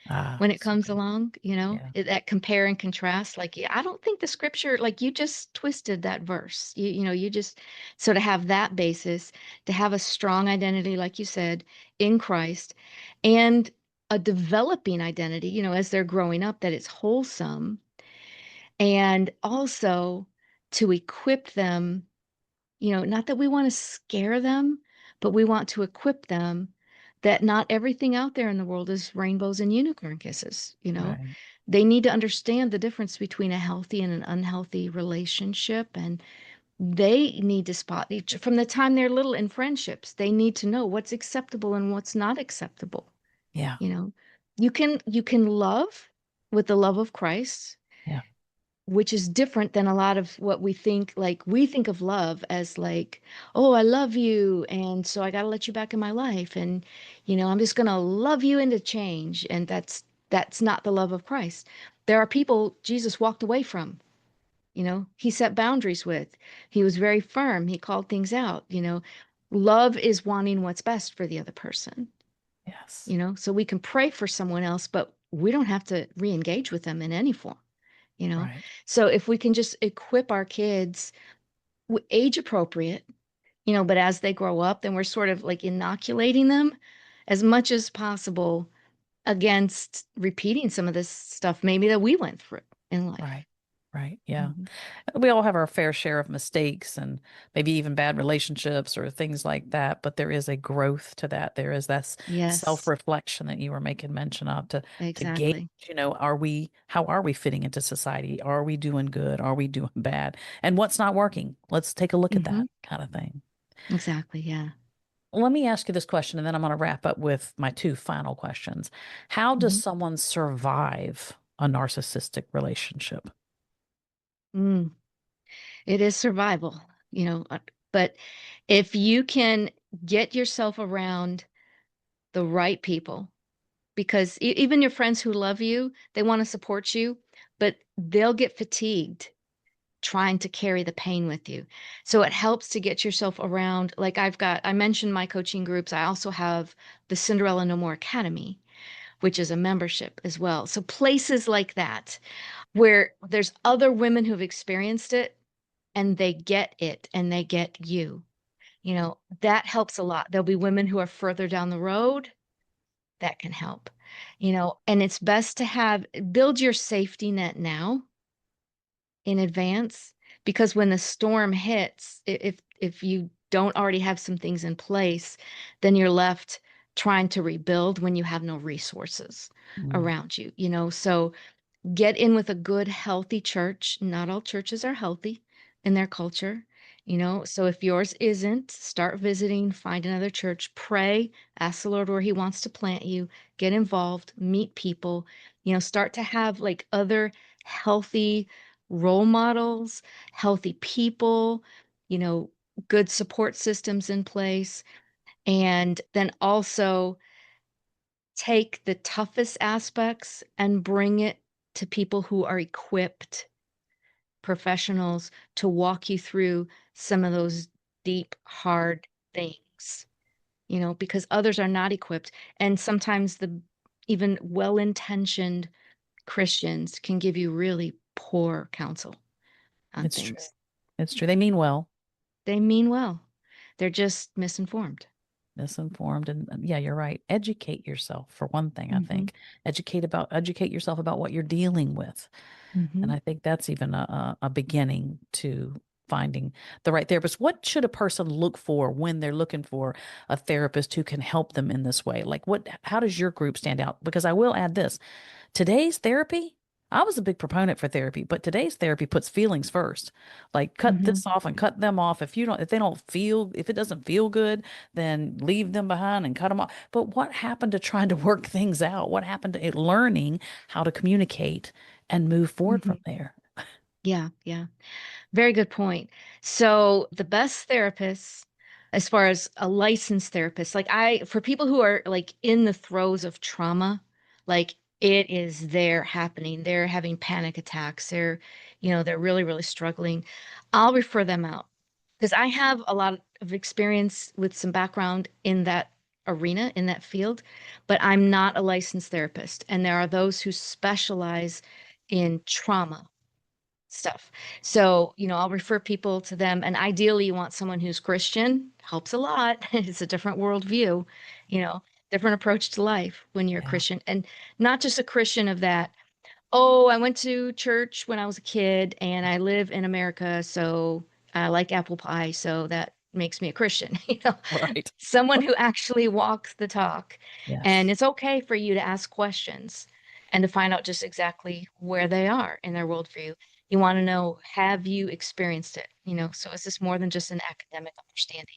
Ah, when it so comes good. along, you know, Yeah. that compare and contrast. Like, yeah, I don't think the scripture, like you just twisted that verse. You know, you just, so to have that basis, to have a strong identity, like you said, in Christ, and a developing identity, you know, as they're growing up, that it's wholesome, and also to equip them, you know, not that we want to scare them, but we want to equip them that not everything out there in the world is rainbows and unicorn kisses, you know. Right. They need to understand the difference between a healthy and an unhealthy relationship, and they need to spot each from the time they're little in friendships. They need to know what's acceptable and what's not acceptable, Yeah. you know. You can love with the love of Christ, Yeah. which is different than a lot of what we think. Like we think of love as like, oh, I love you and so I got to let you back in my life, and you know, I'm just going to love you into change, and that's not the love of Christ. There are people Jesus walked away from, you know. He set boundaries with. He was very firm. He called things out, you know. Love is wanting what's best for the other person, Yes. you know. So we can pray for someone else, but we don't have to re-engage with them in any form, you know. Right. So if we can just equip our kids age appropriate, you know, but as they grow up, then we're sort of like inoculating them as much as possible against repeating some of this stuff maybe that we went through in life. Right. Right. Yeah. Mhm. We all have our fair share of mistakes and maybe even bad relationships or things like that, but there is a growth to that. There is that Yes, self-reflection that you were making mention of to gauge, exactly. how are we fitting into society? Are we doing good? Are we doing bad? And what's not working? Let's take a look at Hmm. that kind of thing. Exactly. Yeah. Let me ask you this question, and then I'm going to wrap up with my two final questions. How does Hmm. someone survive a narcissistic relationship? Mm. It is survival, you know, but if you can get yourself around the right people, because even your friends who love you, they want to support you, but they'll get fatigued trying to carry the pain with you. So it helps to get yourself around. Like I mentioned my coaching groups. I also have the Cinderella No More Academy, which is a membership as well. So places like that where there's other women who've experienced it and they get it and they get you. You know, that helps a lot. There'll be women who are further down the road that can help, you know, and it's best to build your safety net now in advance, because when the storm hits, if you don't already have some things in place, then you're left trying to rebuild when you have no resources Mm, around you, you know. So get in with a good, healthy church. Not all churches are healthy in their culture, you know. So if yours isn't, start visiting, find another church, pray, ask the Lord where He wants to plant you, get involved, meet people, you know, start to have like other healthy role models, healthy people, you know, good support systems in place. And then also take the toughest aspects and bring it to people who are equipped, professionals, to walk you through some of those deep, hard things, you know, because others are not equipped. And sometimes the even well-intentioned Christians can give you really poor counsel. on It's true. things. It's true. They mean well. They mean well. They're just misinformed. Misinformed. And yeah, you're right. Educate yourself for one thing, I Hmm. think. Educate yourself about what you're dealing with. And Hmm. I think that's even a beginning to finding the right therapist. What should a person look for when they're looking for a therapist who can help them in this way? Like how does your group stand out? Because I will add this. Today's therapy, I was a big proponent for therapy, but today's therapy puts feelings first. Like cut Hmm. this off and cut them off. If it doesn't feel good, then leave them behind and cut them off. But what happened to trying to work things out? What happened to it learning how to communicate and move forward Hmm. from there? Yeah, yeah. Very good point. So the best therapists, as far as a licensed therapist, for people who are like in the throes of trauma, like it is there happening. They're having panic attacks. They're really, really struggling. I'll refer them out because I have a lot of experience with some background in that arena, in that field, but I'm not a licensed therapist. And there are those who specialize in trauma stuff. So, I'll refer people to them. And ideally, you want someone who's Christian, helps a lot. It's a different worldview, you know, different approach to life when you're a Yeah, Christian. And not just a Christian of that, oh, I went to church when I was a kid and I live in America, so I like apple pie, so that makes me a Christian, right. Someone who actually walks the talk. And Yes, it's okay for you to ask questions and to find out just exactly where they are in their worldview. You want to know, have you experienced it? So is this more than just an academic understanding?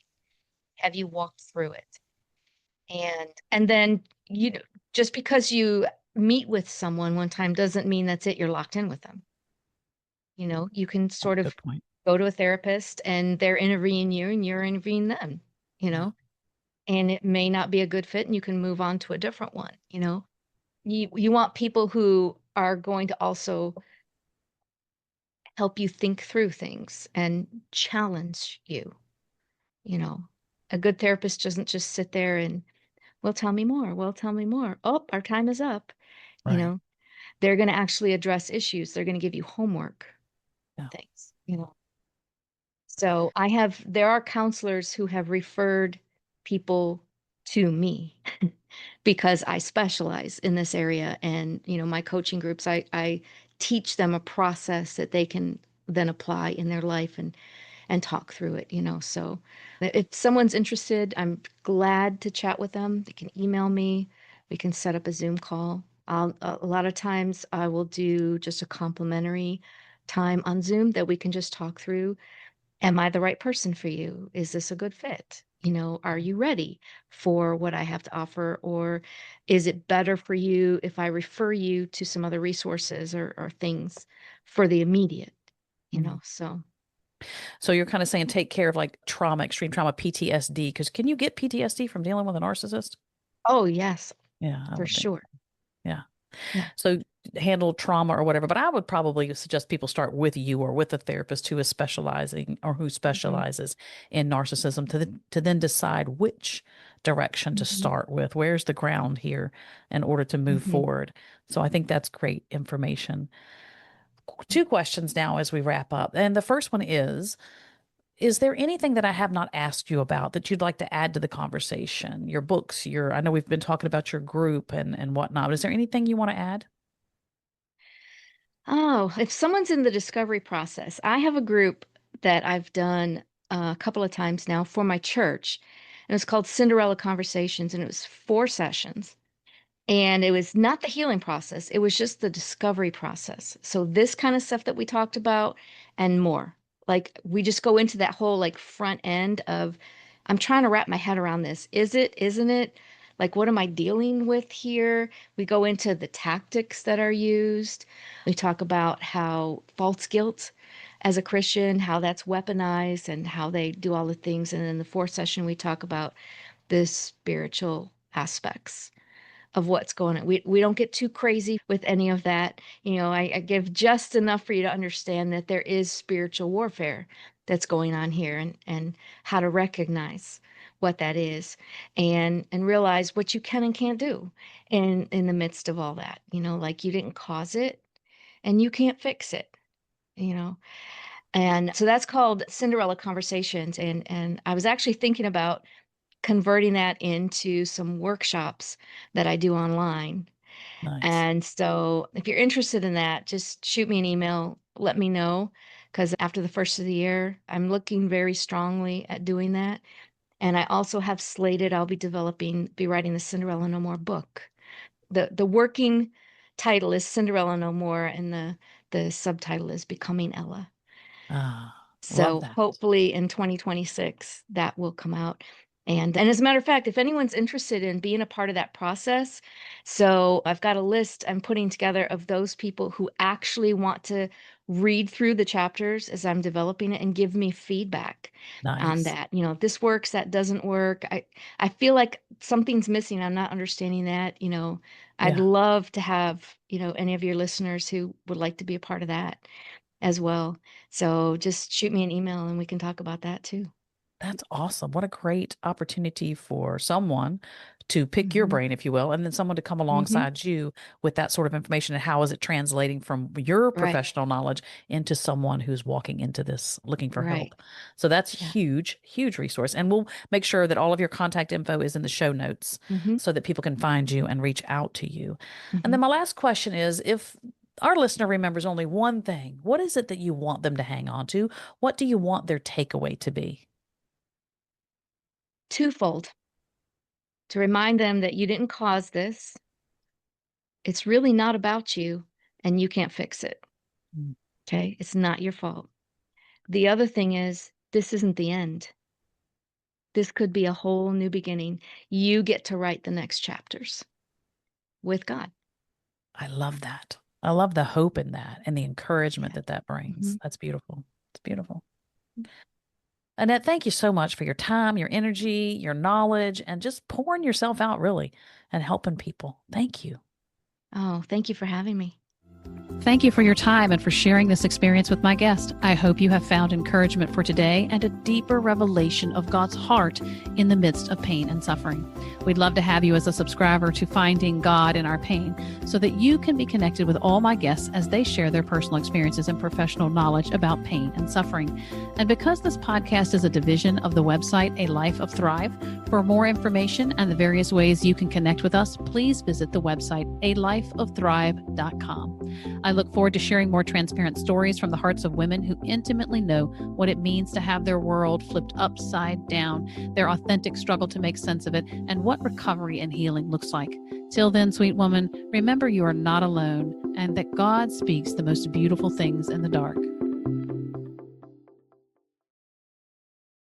Have you walked through it? And then just because you meet with someone one time doesn't mean that's it, you're locked in with them. You can sort of good point. go to a therapist and they're interviewing you and you're interviewing them, you Yeah, know, and it may not be a good fit and you can move on to a different one. You want people who are going to also help you think through things and challenge you, you know. A good therapist doesn't just sit there and, well, tell me more. Well, tell me more. Oh, our time is up. You right. know, they're going to actually address issues. They're going to give you homework Yeah. and things. So there are counselors who have referred people to me because I specialize in this area. And, my coaching groups, I teach them a process that they can then apply in their life and talk through it. So if someone's interested, I'm glad to chat with them. They can email me. We can set up a Zoom call. A lot of times I will do just a complimentary time on Zoom that we can just talk through. Am I the right person for you? Is this a good fit? Are you ready for what I have to offer? Or is it better for you if I refer you to some other resources or things for the immediate? Mhm. So. So you're kind of saying take care of like trauma, extreme trauma, PTSD, because can you get PTSD from dealing with a narcissist? Oh, yes, Yeah, I for would think. sure. Yeah. Yeah. So handle trauma or whatever, but I would probably suggest people start with you or with a therapist who is specializing or who Hmm. specializes in narcissism to then decide which direction to Hmm. start with. Where's the ground here in order to move Hmm. forward? So I think that's great information. Two questions now as we wrap up. And the first one is there anything that I have not asked you about that you'd like to add to the conversation? Your books, I know we've been talking about your group and whatnot, but is there anything you want to add? Oh, if someone's in the discovery process, I have a group that I've done a couple of times now for my church. And it's called Cinderella Conversations, and it was 4 sessions. And it was not the healing process, it was just the discovery process. So, this kind of stuff that we talked about and more. Like, we just go into that whole like front end of, I'm trying to wrap my head around this. Is it, isn't it? Like, what am I dealing with here? We go into the tactics that are used. We talk about how false guilt as a Christian, how that's weaponized and how they do all the things. And in the fourth session, we talk about the spiritual aspects of what's going on. We don't get too crazy with any of that. I give just enough for you to understand that there is spiritual warfare that's going on here and how to recognize what that is and realize what you can and can't do in the midst of all that. Like you didn't cause it and you can't fix it, you know. And so that's called Cinderella Conversations. And I was actually thinking about converting that into some workshops that I do online. Nice. And so if you're interested in that, just shoot me an email, let me know. Because after the first of the year, I'm looking very strongly at doing that. And I also have slated, I'll be writing the Cinderella No More book. The working title is Cinderella No More, and the subtitle is Becoming Ella. Love So that. hopefully in 2026 that will come out. And as a matter of fact, if anyone's interested in being a part of that process, so I've got a list I'm putting together of those people who actually want to read through the chapters as I'm developing it and give me feedback on Nice. that. You know, if this works, that doesn't work. I feel like something's missing. I'm not understanding that. You know, I'd Yeah. love to have, any of your listeners who would like to be a part of that as well. So just shoot me an email and we can talk about that too. That's awesome. What a great opportunity for someone to pick your Hmm. brain, if you will, and then someone to come Hmm. alongside you with that sort of information. And how is it translating from your Right. professional knowledge into someone who's walking into this looking for Right. help? So that's Yeah. huge, huge resource. And we'll make sure that all of your contact info is in the show notes Hmm. so that people can find you and reach out to you. And Hmm. then my last question is, if our listener remembers only one thing, what is it that you want them to hang on to? What do you want their takeaway to be? Twofold, to remind them that you didn't cause this. It's really not about you and you can't fix it. Mm. Okay. It's not your fault. The other thing is, this isn't the end. This could be a whole new beginning. You get to write the next chapters with God. I love that. I love the hope in that and the encouragement Yeah. that that Hmm. brings. That's beautiful. It's beautiful. Annette, thank you so much for your time, your energy, your knowledge, and just pouring yourself out, really, and helping people. Thank you. Oh, thank you for having me. Thank you for your time and for sharing this experience with my guest. I hope you have found encouragement for today and a deeper revelation of God's heart in the midst of pain and suffering. We'd love to have you as a subscriber to Finding God in Our Pain so that you can be connected with all my guests as they share their personal experiences and professional knowledge about pain and suffering. And because this podcast is a division of the website A Life of Thrive, for more information and the various ways you can connect with us, please visit the website alifeofthrive.com. I look forward to sharing more transparent stories from the hearts of women who intimately know what it means to have their world flipped upside down, their authentic struggle to make sense of it, and what recovery and healing looks like. Till then, sweet woman, remember you are not alone and that God speaks the most beautiful things in the dark.